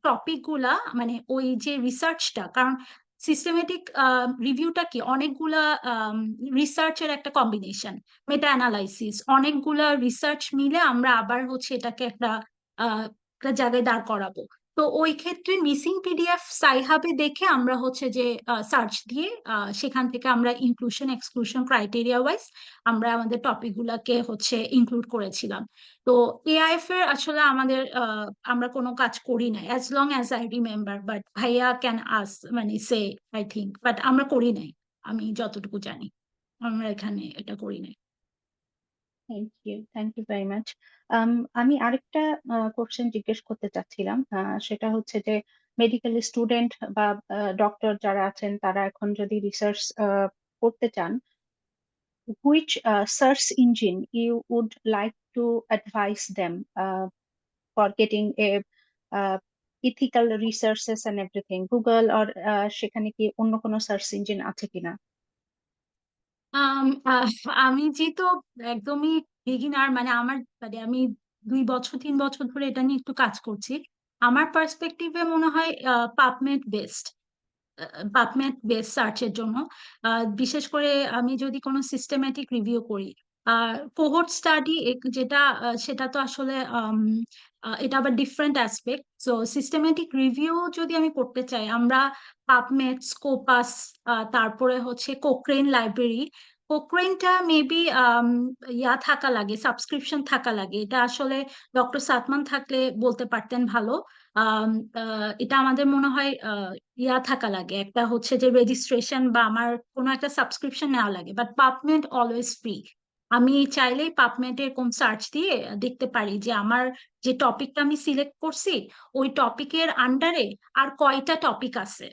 টপিক গুলা, মানে ওই যে রিসার্চটা, কারণ সিস্টেমেটিক রিভিউটা কি অনেকগুলা রিসার্চের একটা কম্বিনেশন, মেটা অ্যানালাইসিস, অনেকগুলা রিসার্চ মিলে আমরা আবার হচ্ছে এটাকে একটা জায়গায় দাঁড় করাবো। তো ওই ক্ষেত্রে মিসিং পিডিএফ সাইহাবে দেখে আমরা হচ্ছে যে সার্চ দিয়ে সেখান থেকে আমরা ইনক্লুশন এক্সক্লুশন ক্রাইটেরিয়া ওয়াইজ আমরা আমাদের টপিক গুলাকে হচ্ছে ইনক্লুড করেছিলাম। তো এআইএফ এর আসলে আমরা কোনো কাজ করি নাই, as long as I remember, but ভাইয়া ক্যান আস মানে সে, আই থিঙ্ক, বাট আমরা করি নাই, আমি যতটুকু জানি আমরা এখানে এটা করি নাই। Thank you very much. আমি আরেকটা কোশ্চেন জিজ্ঞেস করতে চাচ্ছিলাম, সেটা হচ্ছে যে মেডিকেল স্টুডেন্ট বা ডক্টর যারা আছেন তারা এখন যদি রিসার্চ করতে চান, which search engine you would like to advise them for getting a ethical researches and everything? Google or সেখানে কি অন্য কোনো সার্চ ইঞ্জিন আছে কিনা? আম, আহ, আমি যেহেতু একদমই বিগিনার, মানে আমি 2 বছর 3 বছর ধরে এটা নিয়ে একটু কাজ করছি। আমার পার্সপেক্টিভে মনে হয় পাবমেড বেস সার্চের জন্য, বিশেষ করে আমি যদি কোনো সিস্টেম্যাটিক রিভিউ করি, কোহোর্ট স্টাডি যেটা, সেটা তো আসলে এটা আবার different aspect. So systematic review যদি আমি করতে চাই, আমরা পাবমেড, স্কোপাস, তারপরে হচ্ছে কোক্রেন লাইব্রেরি, কোক্রেনটা মেবি ইয়া থাকা লাগে, সাবস্ক্রিপশন থাকা লাগে। এটা আসলে ডক্টর সাতমান থাকলে বলতে পারতেন ভালো। এটা আমাদের মনে হয় ইয়া থাকা লাগে, একটা হচ্ছে যে রেজিস্ট্রেশন বা আমার কোনো একটা সাবস্ক্রিপশন নেওয়া লাগে। But PubMed always free. আমি চাইলেই পাবমেডের কোন সার্চ দিয়ে দেখতে পারি যে আমার যে টপিকটা আমি সিলেক্ট করছি ওই টপিকের আন্ডারে আর কয়টা টপিক আছে।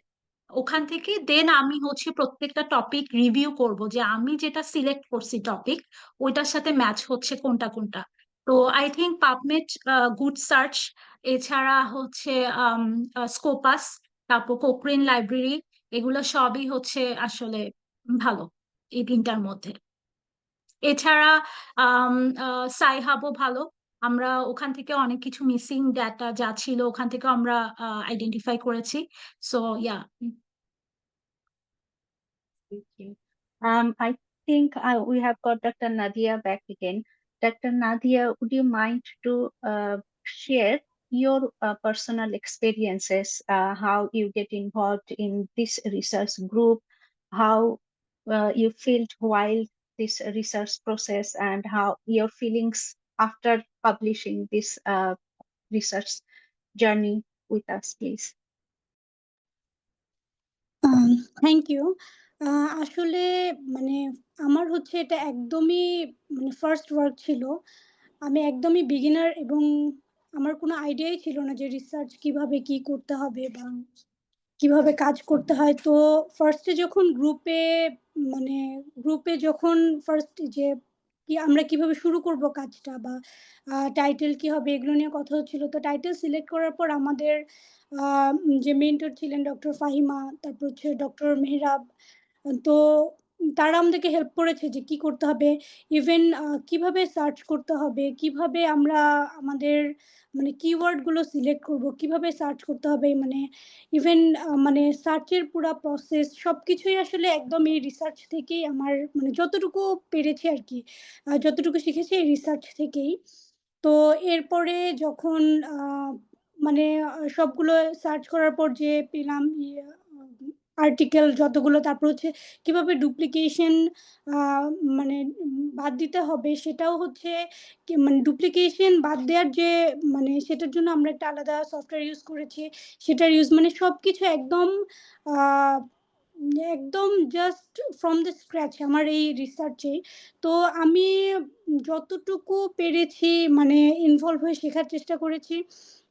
ওখান থেকে দেন আমি হচ্ছে প্রত্যেকটা টপিক রিভিউ করব যে আমি যেটা সিলেক্ট করছি টপিক ওইটার সাথে ম্যাচ হচ্ছে কোনটা কোনটা। তো I think PubMed good search. এছাড়া হচ্ছে স্কোপাস, তারপর কোক্রেন লাইব্রেরি, এগুলো সবই হচ্ছে আসলে ভালো এই তিনটার মধ্যে। এছাড়া সাইহাবও ভালো। আমরা ওখান থেকে অনেক কিছু মিসিং ডাটা যা ছিল ওখান থেকে আমরা আইডেন্টিফাই করেছি। So yeah. Thank you. I think we have got Dr. Nadia back again. Dr. Nadia, would you mind to share your personal experiences, how you get involved in this research group, how you felt while this research process, and how your feelings after publishing this research journey with us, please? Thank you. আসলে মানে আমার হচ্ছে এটা একদমই মানে ফার্স্ট ওয়ার্ক ছিল। আমি একদমই বিগিনার এবং আমার কোনো আইডিয়াই ছিল না যে রিসার্চ কিভাবে কি করতে হবে বা কিভাবে কাজ করতে হয়। তো ফার্স্টে যখন মানে গ্রুপে যখন ফার্স্ট যে আমরা কিভাবে শুরু করব কাজটা বা টাইটেল কি হবে এগুলো নিয়ে কথা হচ্ছিল। তো টাইটেল সিলেক্ট করার পর আমাদের যে মেন্টর ছিলেন ডক্টর ফাহিমা, তারপর হচ্ছে ডক্টর মেহরাব, তো তারা আমাদেরকে হেল্প করেছে যে কি করতে হবে। ইভেন কিভাবে সার্চ করতে হবে, কিভাবে আমরা আমাদের মানে কিওয়ার্ড গুলো সিলেক্ট করব, কিভাবে সার্চ করতে হবে, মানে ইভেন মানে সার্চের পুরা প্রসেস সবকিছুই আসলে একদম এই রিসার্চ থেকেই আমার মানে যতটুকু পেরেছি আর কি, যতটুকু শিখেছি এই রিসার্চ থেকেই। তো এরপরে যখন মানে সবগুলো সার্চ করার পর যে পেলাম আর্টিকেল যতগুলো, তারপর হচ্ছে কিভাবে ডুপ্লিকেশন মানে বাদ দিতে হবে, সেটাও হচ্ছে মানে ডুপ্লিকেশন বাদ দেওয়ার যে মানে সেটার জন্য আমরা একটা আলাদা সফটওয়্যার ইউজ করেছি, সেটার ইউজ মানে সবকিছু একদম আহ, একদম জাস্ট ফ্রম দ্য স্ক্র্যাচ আমার এই রিসার্চে। তো আমি যতটুকু পেরেছি মানে ইনভলভ হয়ে শেখার চেষ্টা করেছি।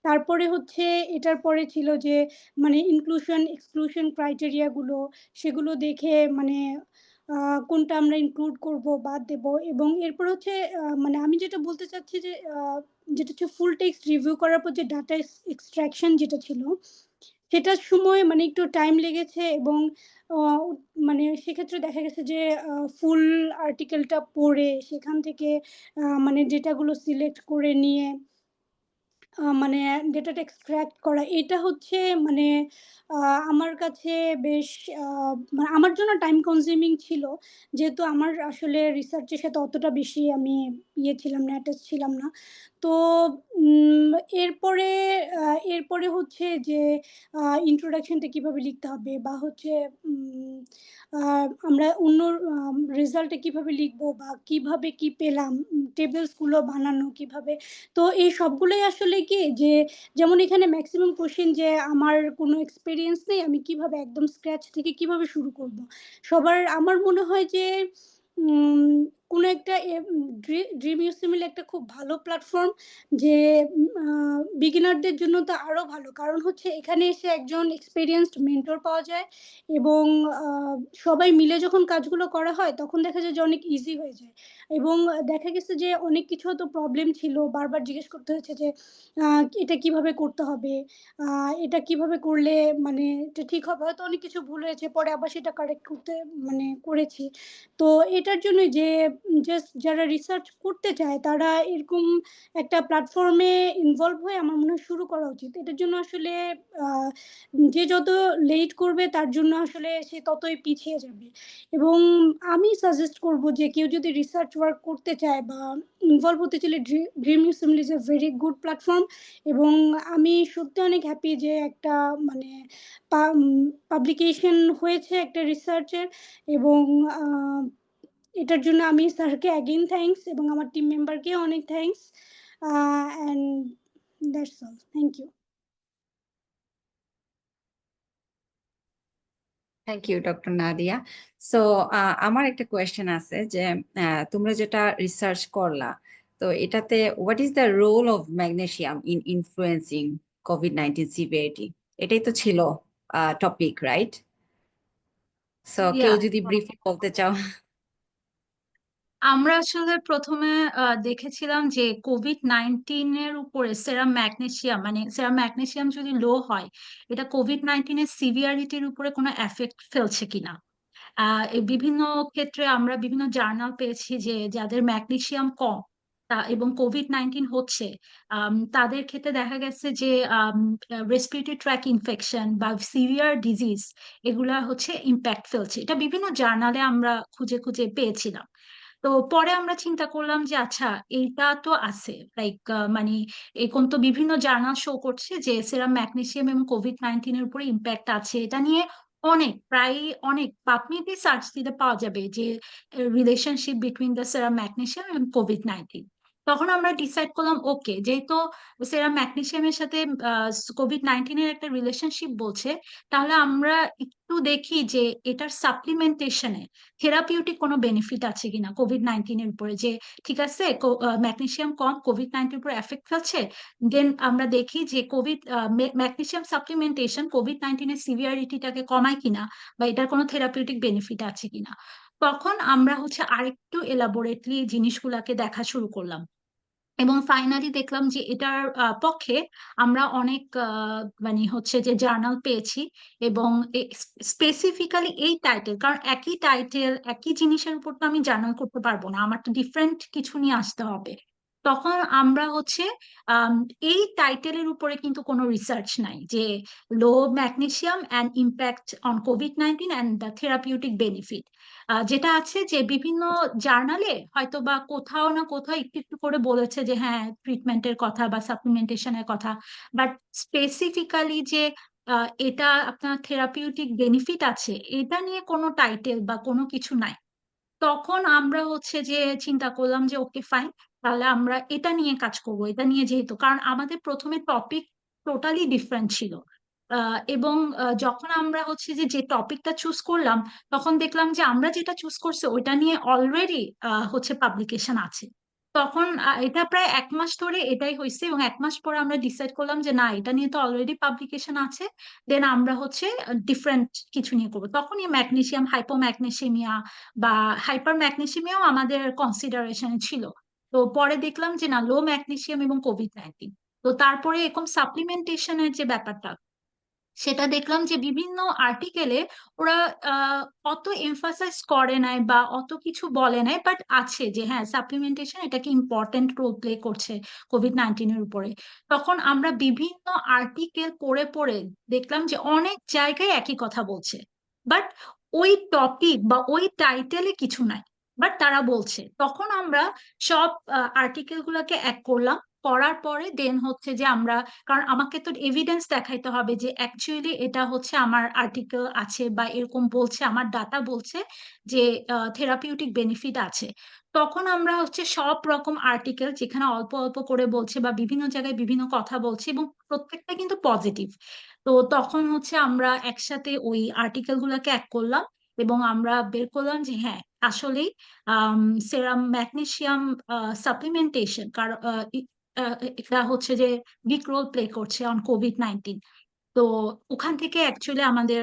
তারপরে হচ্ছে এটার পরে ছিল যে মানে ইনক্লুশন এক্সক্লুশন ক্রাইটেরিয়াগুলো, সেগুলো দেখে মানে কোনটা আমরা ইনক্লুড করব বাদ দেব। এবং এরপর হচ্ছে মানে আমি যেটা বলতে চাচ্ছি যে যেটা হচ্ছে ফুল টেক্সট রিভিউ করার পর যে ডাটা এক্সট্রাকশন যেটা ছিল সেটার সময় মানে একটু টাইম লেগেছে। এবং মানে সেক্ষেত্রে দেখা গেছে যে ফুল আর্টিকেলটা পড়ে সেখান থেকে মানে ডেটাগুলো সিলেক্ট করে নিয়ে মানে ডেটাটা এক্সট্রাক্ট করা, এটা হচ্ছে মানে আমার কাছে বেশ মানে আমার জন্য টাইম কনজিউমিং ছিল, যেহেতু আমার আসলে রিসার্চের সাথে অতটা বেশি আমি ছিলাম না, অ্যাটাচ ছিলাম না। তো উম, এরপরে এরপরে হচ্ছে যে ইন্ট্রোডাকশনটা কিভাবে লিখতে হবে বা হচ্ছে আমরা অন্য রেজাল্টে কিভাবে লিখবো বা কিভাবে কি পেলাম, টেবিলসগুলো বানানো কিভাবে। তো এই সবগুলোই আসলে কি যে যেমন এখানে ম্যাক্সিমাম কোশ্চেন যে আমার কোনো এক্সপেরিয়েন্স নেই, আমি কিভাবে একদম স্ক্র্যাচ থেকে কিভাবে শুরু করব। সবার আমার মনে হয় যে কোনো একটা ড্রিম ইউসিমিল একটা খুব ভালো প্ল্যাটফর্ম, যে বিগিনারদের জন্য তো আরও ভালো, কারণ হচ্ছে এখানে এসে একজন এক্সপেরিয়েন্সড মেন্টর পাওয়া যায় এবং সবাই মিলে যখন কাজগুলো করা হয় তখন দেখা যায় যে অনেক ইজি হয়ে যায়। এবং দেখা গেছে যে অনেক কিছু হয়তো প্রবলেম ছিল, বারবার জিজ্ঞেস করতে হয়েছে যে এটা কিভাবে করতে হবে, এটা কিভাবে করলে মানে এটা ঠিক হবে, হয়তো অনেক কিছু ভুল হয়েছে পরে আবার সেটা কারেক্ট করতে মানে করেছি। তো এটার জন্য যে জাস্ট যারা রিসার্চ করতে চায় তারা এরকম একটা প্ল্যাটফর্মে ইনভলভ হয়ে আমার মনে হয় শুরু করা উচিত। এটার জন্য আসলে যে যত লেট করবে তার জন্য আসলে সে ততই পিছিয়ে যাবে। এবং আমি সাজেস্ট করব যে কেউ যদি রিসার্চ ওয়ার্ক করতে চায় বা ইনভলভ হতে চাইলে dream assembly is a very good platform. এবং আমি সত্যি অনেক হ্যাপি যে একটা মানে পাবলিকেশন হয়েছে একটা রিসার্চের। এবং এটার জন্য আমি স্যারকে অ্যাগেন থ্যাঙ্কস এবং আমার টিম মেম্বারকে অনেক thanks and that's all thank you thank you doctor Nadia. So আমার একটা কোয়েশ্চেন আছে যে তোমরা যেটা রিসার্চ করলা, তো এটাতে what is the role of magnesium in influencing কোভিড-19 সিভিয়ারিটি? এটাই তো ছিল টপিক, রাইট? সো কেউ Yeah. যদি ব্রিফলি বলতে চাও। আমরা আসলে প্রথমে দেখেছিলাম যে কোভিড-19 উপরে সেরাম ম্যাগনেসিয়াম, মানে সেরাম ম্যাগনেসিয়াম যদি লো হয়, এটা কোভিড-19 সিভিয়ারিটির উপরে কোনো এফেক্ট ফেলছে কিনা। এই বিভিন্ন ক্ষেত্রে আমরা বিভিন্ন জার্নাল পেয়েছি যে যাদের ম্যাগনেসিয়াম কম এবং কোভিড-19 হচ্ছে, তাদের ক্ষেত্রে দেখা গেছে যে রেসপিরেটরি ট্র্যাক ইনফেকশন বা সিভিয়ার ডিজিজ এগুলা হচ্ছে ইম্প্যাক্ট ফেলছে। এটা বিভিন্ন জার্নালে আমরা খুঁজে খুঁজে পেয়েছিলাম। তো পরে আমরা চিন্তা করলাম যে আচ্ছা, এইটা তো আছে, লাইক মানে এখন তো বিভিন্ন জার্নাল শো করছে যে সেরাম ম্যাগনেসিয়াম এবং কোভিড-19 উপরে ইম্প্যাক্ট আছে। এটা নিয়ে প্রায় অনেক পাবমেডে সার্চ দিলে পাওয়া যাবে যে relationship between the serum magnesium এবং কোভিড-19। তখন আমরা ডিসাইড করলাম ওকে, যেহেতু সেরাম ম্যাগনেসিয়ামের সাথে কোভিড-19 একটা রিলেশনশিপ বলছে, তাহলে আমরা একটু দেখি যে এটার সাপ্লিমেন্টেশনে থেরাপিউটিক কোনো বেনিফিট আছে কিনা কোভিড-19 উপরে। যে ঠিক আছে, ম্যাগনেসিয়াম কম, কোভিড-19 উপরে এফেক্ট ফেলছে, দেন আমরা দেখি যে ম্যাগনেসিয়াম সাপ্লিমেন্টেশন কোভিড-19 সিভিয়ারিটিটাকে কমায় কিনা বা এটার কোনো থেরাপিউটিক বেনিফিট আছে কিনা। তখন আমরা হচ্ছে আরেকটু এলাবোরেটলি জিনিসগুলাকে দেখা শুরু করলাম এবং ফাইনালি দেখলাম যে এটার পক্ষে আমরা অনেক মানে হচ্ছে যে জার্নাল পেয়েছি। এবং স্পেসিফিক্যালি এই টাইটেল, কারণ একই টাইটেল একই জিনিসের উপর তো আমি জার্নাল করতে পারবো না, আমার তো ডিফারেন্ট কিছু নিয়ে আসতে হবে। তখন আমরা হচ্ছে এই টাইটেলের উপরে কিন্তু কোনো রিসার্চ নাই যে low magnesium and impact on কোভিড-19 অ্যান্ড দ্য থেরাপিউটিক বেনিফিট। যেটা আছে যে বিভিন্ন জার্নালে হয়তো বা কোথাও না কোথাও একটু একটু করে বলেছে যে হ্যাঁ ট্রিটমেন্টের কথা বা সাপ্লিমেন্টেশনের কথা, বাট স্পেসিফিক্যালি যে এটা আপনার থেরাপিউটিক বেনিফিট আছে এটা নিয়ে কোনো টাইটেল বা কোনো কিছু নাই। তখন আমরা হচ্ছে যে চিন্তা করলাম যে ওকে ফাইন, তাহলে আমরা এটা নিয়ে কাজ করব। এটা নিয়ে যেহেতু, কারণ আমাদের প্রথমে টপিক টোটালি ডিফারেন্ট ছিল, এবং যখন আমরা হচ্ছে যে যে টপিকটা চুজ করলাম, তখন দেখলাম যে আমরা যেটা চুজ করছি ওইটা নিয়ে অলরেডি হচ্ছে পাবলিকেশন আছে। তখন এটা প্রায় 1 মাস ধরে এটাই হয়েছে এবং 1 মাস পরে আমরা ডিসাইড করলাম যে না, এটা নিয়ে তো অলরেডি পাবলিকেশন আছে, দেন আমরা হচ্ছে ডিফারেন্ট কিছু নিয়ে করবো। তখনই ম্যাগনেসিয়াম হাইপোম্যাগনেসিমিয়া বা হাইপার ম্যাগনেসিমিয়াও আমাদের কনসিডারেশনে ছিল। তো পরে দেখলাম যে না, লো ম্যাগনেসিয়াম এবং কোভিড-19। তো তারপরে এরকম সাপ্লিমেন্টেশনের যে ব্যাপারটা, সেটা দেখলাম যে বিভিন্ন আর্টিকেলে ওরা আহ, অত এমফাসাইজ করে নাই বা অত কিছু বলে নাই, বাট আছে যে হ্যাঁ সাপ্লিমেন্টেশন এটাকে ইম্পর্টেন্ট রোল প্লে করছে কোভিড-19 উপরে। তখন আমরা বিভিন্ন আর্টিকেল পড়ে পড়ে দেখলাম যে অনেক জায়গায় একই কথা বলছে, বাট ওই টপিক বা ওই টাইটেলে কিছু নাই, বাট তারা বলছে। তখন আমরা সব আর্টিকেল গুলাকে এক করলাম, করার পরে দেন হচ্ছে যে আমরা, কারণ আমাকে তো এভিডেন্স দেখাইতে হবে যে অ্যাকচুয়ালি এটা হচ্ছে আমার আর্টিকেল আছে বা এরকম বলছে, আমার ডাটা বলছে যে থেরাপিউটিক বেনিফিট আছে। তখন আমরা হচ্ছে সব রকম আর্টিকেল যেখানে অল্প অল্প করে বলছে বা বিভিন্ন জায়গায় বিভিন্ন কথা বলছে এবং প্রত্যেকটা কিন্তু পজিটিভ, তো তখন হচ্ছে আমরা একসাথে ওই আর্টিকেল গুলাকে এক করলাম এবং আমরা বের করলাম যে হ্যাঁ আসলেই সেরাম ম্যাগনেসিয়াম সাপ্লিমেন্টেশন এটা হচ্ছে যে বিগ রোল প্লে করছে অন কোভিড-19। তো ওখান থেকে অ্যাকচুয়ালি আমাদের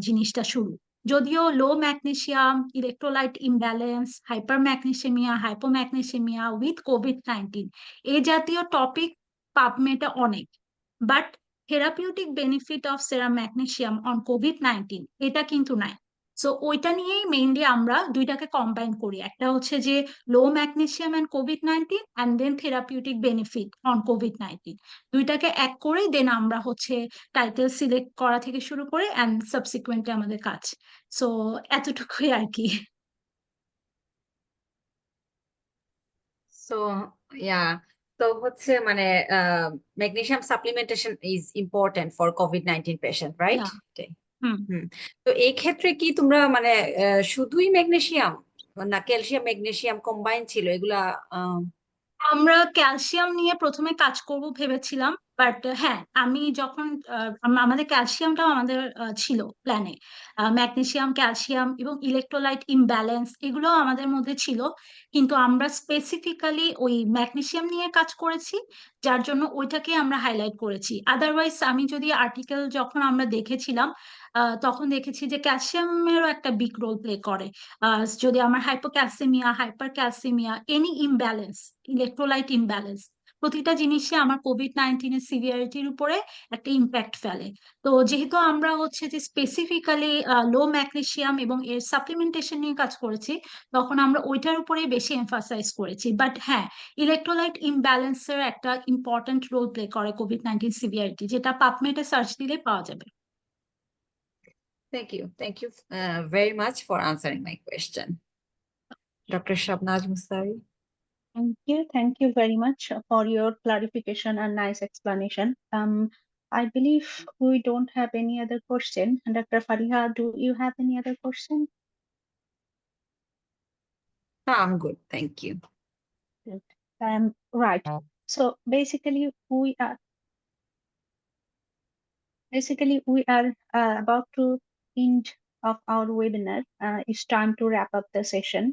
জিনিসটা শুরু। যদিও low magnesium, electrolyte imbalance, hypermagnesemia, hypomagnesemia with কোভিড-19 এই জাতীয় টপিক পাবমেটে অনেক, but therapeutic benefit of serum magnesium on কোভিড-19 এটা কিন্তু নাই। সো ওইটা নিয়েই মেইনলি আমরা দুইটাকে কম্বাইন করি, একটা হচ্ছে যে low magnesium and COVID-19 and then therapeutic benefit on COVID-19, দুইটাকে এক করে দেন আমরা হচ্ছে টাইটেল সিলেক্ট করা থেকে শুরু করে অ্যান্ড সাবসিকুয়েন্টলি আমাদের কাজ। সো এতটুকুই আর কি। সো ইয়া, তো হচ্ছে মানে magnesium supplementation is important for কোভিড-19 পেশেন্ট, রাইট? হুম। হুম। তো এই ক্ষেত্রে কি তোমরা মানে শুধুই ম্যাগনেসিয়াম না ক্যালসিয়াম ম্যাগনেসিয়াম কম্বাইন ছিল এগুলা? আমরা ক্যালসিয়াম নিয়ে প্রথমে কাজ করব ভেবেছিলাম, বাট হ্যাঁ আমি যখন আমাদের ক্যালসিয়ামটাও আমাদের ছিল প্ল্যানে, ম্যাগনেসিয়াম ক্যালসিয়াম এবং ইলেকট্রোলাইট ইমব্যালেন্স এগুলোও আমাদের মধ্যে ছিল, কিন্তু আমরা স্পেসিফিক্যালি ওই ম্যাগনেসিয়াম নিয়ে কাজ করেছি, যার জন্য ওইটাকে আমরা হাইলাইট করেছি। আদারওয়াইজ আমি যদি আর্টিকেল যখন আমরা দেখেছিলাম তখন দেখেছি যে ক্যালসিয়ামেরও একটা বিগ রোল প্লে করে। যদি আমার hypocalcaemia, hyper calcaemia, any imbalance, electrolyte imbalance, প্রতিটা জিনিসে আমার কোভিড-19 এর সিভিয়ারিটির উপরে একটা ইম্প্যাক্ট ফেলে। তো যেহেতু আমরা হচ্ছে যে স্পেসিফিক্যালি লো ম্যাগনেসিয়াম এবং এর সাপ্লিমেন্টেশন নিয়ে কাজ করেছি, তখন আমরা ওইটার উপরেই বেশি এমফাসাইজ করেছি। বাট হ্যাঁ, ইলেকট্রোলাইট ইমব্যালেন্সের একটা ইম্পর্ট্যান্ট রোল প্লে করে কোভিড-19 সিভিয়ারিটি, যেটা পাবমেডে সার্চ দিলে পাওয়া যাবে। Thank you very much for answering my question. Dr. Shabnaz Mustari. Thank you very much for your clarification and nice explanation. I believe we don't have any other question. Dr. Fariha, do you have any other question? No, I'm good, thank you. Good. Right. So basically we are about to end of our webinar. It's time to wrap up the session.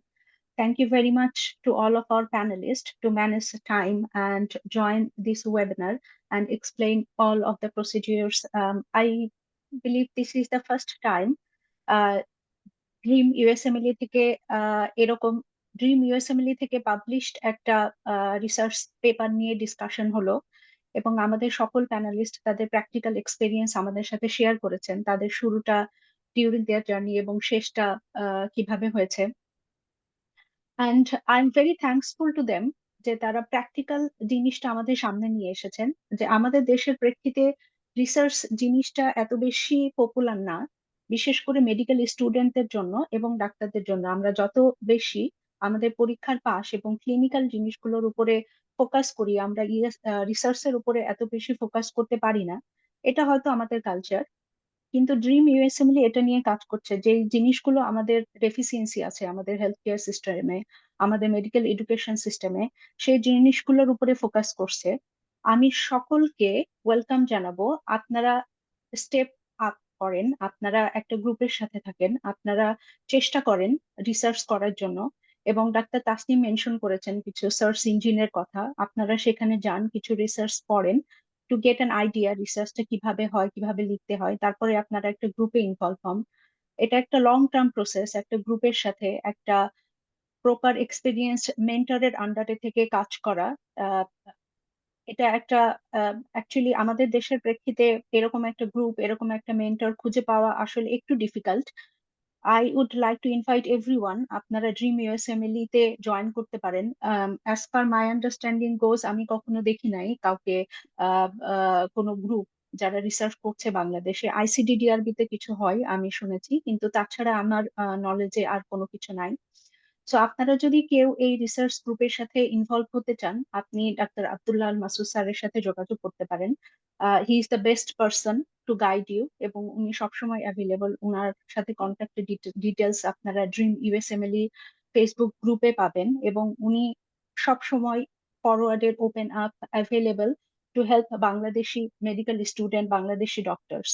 Thank you very much to all of our panelists to manage the time and join this webinar and explain all of the procedures. I believe this is the first time dream ইউএসএমএলই থেকে এরকম ড্রিম ইউএসএমএলই থেকে পাবলিশড একটা রিসার্চ পেপার নিয়ে ডিসকাশন হলো, এবং আমাদের সকল প্যানেলিস্ট তাদের প্র্যাকটিক্যাল এক্সপেরিয়েন্স আমাদের সাথে শেয়ার করেছেন, তাদের শুরুটা ডিউরিং দেয়ার জার্নি এবং শেষটা কিভাবে হয়েছে। And I am very thankful to them যে তারা প্র্যাকটিক্যাল জিনিসটা আমাদের সামনে নিয়ে এসেছেন, যে আমাদের দেশের প্রেক্ষিতে রিসার্চ জিনিসটা এত বেশি পপুলার না, বিশেষ করে মেডিকেল স্টুডেন্টদের জন্য এবং ডাক্তারদের জন্য। আমরা যত বেশি আমাদের পরীক্ষার পাস এবং ক্লিনিক্যাল জিনিসগুলোর উপরে ফোকাস করি, আমরা রিসার্চের উপরে এত বেশি ফোকাস করতে পারি না। এটা হয়তো আমাদের কালচার, কিন্তু ড্রিম ইউএসএমএলই এটা নিয়ে কাজ করছে, যে জিনিসগুলো আমাদের ডেফিসিয়েন্সি আছে আমাদের হেলথ কেয়ার সিস্টেমে, আমাদের মেডিকেল এডুকেশন সিস্টেমে, সেই জিনিসগুলোর উপরে ফোকাস করছে। আমি সকলকে ওয়েলকাম জানাবো, আপনারা স্টেপ আপ করেন, আপনারা একটা গ্রুপের সাথে থাকেন, আপনারা চেষ্টা করেন রিসার্চ করার জন্য। এবং ডাক্তার তাসনিম মেনশন করেছেন কিছু সার্চ ইঞ্জিনের কথা, আপনারা সেখানে যান, কিছু রিসার্চ পড়েন, টু গেট অ্যান আইডিয়া রিসার্চটা কিভাবে হয়, কিভাবে লিখতে হয়, তারপরে আপনারা একটা গ্রুপে ইনভলভ হন। এটা একটা লং টার্ম প্রসেস, একটা গ্রুপের সাথে একটা প্রপার এক্সপিরিয়েন্স মেন্টরের আন্ডারে থেকে কাজ করা। এটা একটা অ্যাকচুয়ালি আমাদের দেশের প্রেক্ষিতে এরকম একটা গ্রুপ, এরকম একটা মেন্টর খুঁজে পাওয়া আসলে একটু difficult. I would like to invite everyone, আপনারা ড্রিম ইউএসএমএলই তে জয়েন করতে পারেন। অ্যাজ পার মাই আন্ডারস্ট্যান্ডিং গোজ, আমি কখনো দেখি নাই কাউকে কোনো গ্রুপ যারা রিসার্চ করছে বাংলাদেশে। আইসিডিডিআরবি তে কিছু হয় আমি শুনেছি, কিন্তু তাছাড়া আমার নলেজে আর কোনো কিছু নাই। সো আপনারা যদি কেউ এই রিসার্চ গ্রুপের সাথে ইনভলভ হতে চান, আপনি ডাক্তার আব্দুল্লাহ আল মাসুদ স্যারের সাথে যোগাযোগ করতে পারেন। He is the best person to guide you, এবং উনি সবসময় অ্যাভেলেবল। উনার সাথে কন্ট্যাক্টের ডিটেলস আপনারা ড্রিম ইউএসএমএলই ফেসবুক গ্রুপে পাবেন, এবং উনি সবসময় ফরওয়ার্ডের open up available to help Bangladeshi medical student, Bangladeshi doctors.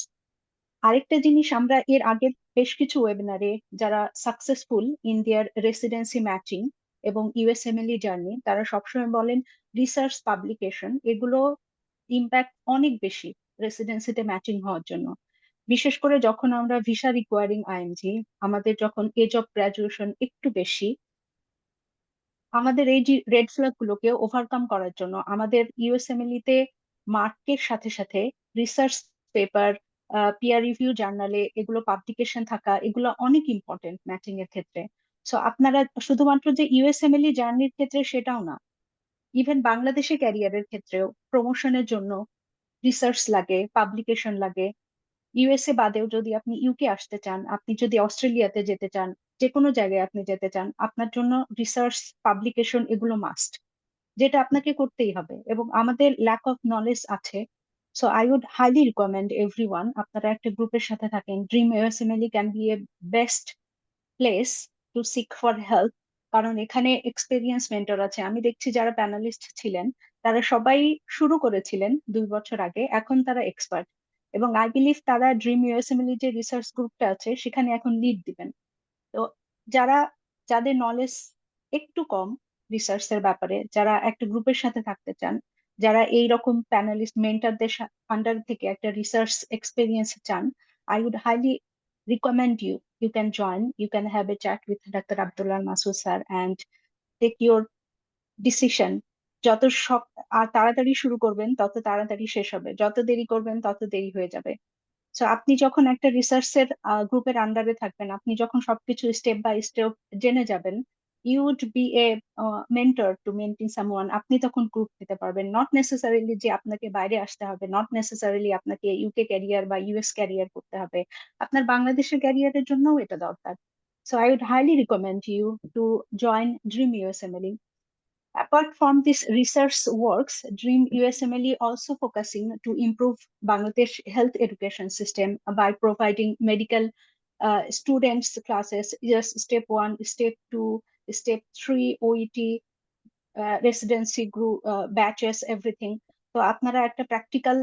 আরেকটা জিনিস, আমরা এর আগের বেশ কিছু ওয়েবিনারে যারা successful in their residency matching এবং ইউএসএমএলই জার্নি, তারা সবসময় বলেন রিসার্চ পাবলিকেশন এগুলো ইম্প্যাক্ট অনেক বেশি রেসিডেন্সিতে ম্যাচিং হওয়ার জন্য। বিশেষ করে যখন আমরা ভিসা রিকোয়ারিং আইএমজি, আমাদের যখন এজ অফ গ্রাজুয়েশন একটু বেশি, আমাদের এই রেড ফ্ল্যাগ গুলোকে ওভারকাম করার জন্য আমাদের ইউএসএমএলই তে মার্কের সাথে সাথে রিসার্চ পেপার, পিয়ার রিভিউ জার্নালে এগুলো পাবলিকেশন থাকা, এগুলো অনেক ইম্পর্টেন্ট ম্যাচিং এর ক্ষেত্রে। সো আপনারা শুধুমাত্র যে ইউএসএমএলই জার্নির ক্ষেত্রে সেটাও না, ইভেন বাংলাদেশে ক্যারিয়ারের ক্ষেত্রেও প্রমোশনের জন্য রিসার্চ লাগে, পাবলিকেশন লাগে। ইউএসএ বাদেও যদি আপনি ইউকে আসতে চান, আপনি যদি অস্ট্রেলিয়াতে যেতে চান, যে কোনো জায়গায় আপনি যেতে চান, আপনার জন্য রিসার্চ পাবলিকেশন এগুলো মাস্ট, যেটা আপনাকে করতেই হবে। এবং আমাদের ল্যাক অফ নলেজ আছে। So I would highly recommend everyone, আপনারা একটা গ্রুপের সাথে থাকেন। Dream USMLE can be a best place to seek for help, কারণ এখানে এক্সপেরিয়েন্স মেন্টর আছে। আমি দেখছি যারা প্যানেলিস্ট ছিলেন তারা সবাই শুরু করেছিলেন 2 বছর আগে, এখন তারা এক্সপার্ট, এবং আই বিলিভ তারা ড্রিম ইউএসএমএল যে রিসার্চ গ্রুপটা আছে সেখানে এখন লিড দিবেন। তো যাদের নলেজ একটু কম রিসার্চের ব্যাপারে, যারা একটা গ্রুপের সাথে থাকতে চান, যারা এই রকম প্যানেলিস্ট মেন্টরদের আন্ডার থেকে একটা রিসার্চ এক্সপিরিয়েন্স চান, I would highly recommend you can join, you can have a chat with Dr. Abdullah Masood sir and take your decision. যত সব আর তাড়াতাড়ি শুরু করবেন তত তাড়াতাড়ি শেষ হবে, যত দেরি করবেন তত দেরি হয়ে যাবে। সো আপনি যখন একটা রিসার্চের গ্রুপের আন্ডারে থাকবেন, আপনি যখন সবকিছু স্টেপ বাই স্টেপ জেনে যাবেন, you would be a mentor to mentoring someone. আপনি তখন গ্রুপ দিতে পারবেন, নট নেসেসারিলি যে আপনাকে বাইরে আসতে হবে, নট নেসেসারিলি আপনাকে ইউকে ক্যারিয়ার বা ইউএস ক্যারিয়ার করতে হবে, আপনার বাংলাদেশের ক্যারিয়ারের জন্যও এটা দরকার। So I would highly recommend you to join dream USMLE. Apart from this research works, Dream USMLE also focusing to improve Bangladesh health education system by providing medical students classes, just step 1, step 2, step 3, OET, residency group, batches, everything. তো আপনারা একটা প্র্যাকটিক্যাল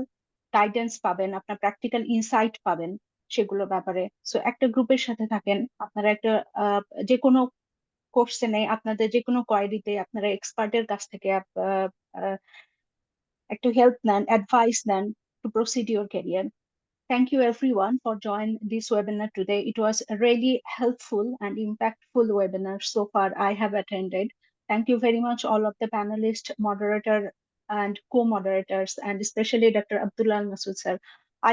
গাইডেন্স পাবেন, আপনার প্র্যাকটিক্যাল ইনসাইট পাবেন সেগুলোর ব্যাপারে। সো একটা গ্রুপের সাথে থাকেন, আপনারা একটা যে কোনো কোশ্চেনে, আপনাদের যে কোনো কোয়ারিতে আপনারা এক্সপার্টের কাছ থেকে একটু হেল্প নেন, অ্যাডভাইস নেন two proceed your career. Thank you everyone for joining this webinar today. It was a really helpful and impactful webinar so far I have attended. Thank you very much all of the panelists, moderator and co-moderators, and especially Dr. Abdullah Masood sir.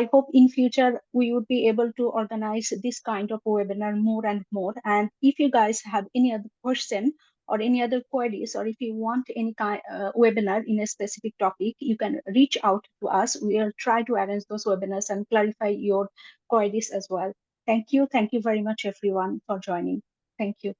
I hope in future we would be able to organize this kind of webinar more and more. And if you guys have any other question or any other queries, or if you want any kind webinar in a specific topic, you can reach out to us. We'll try to arrange those webinars and clarify your queries as well. Thank you very much everyone for joining. Thank you.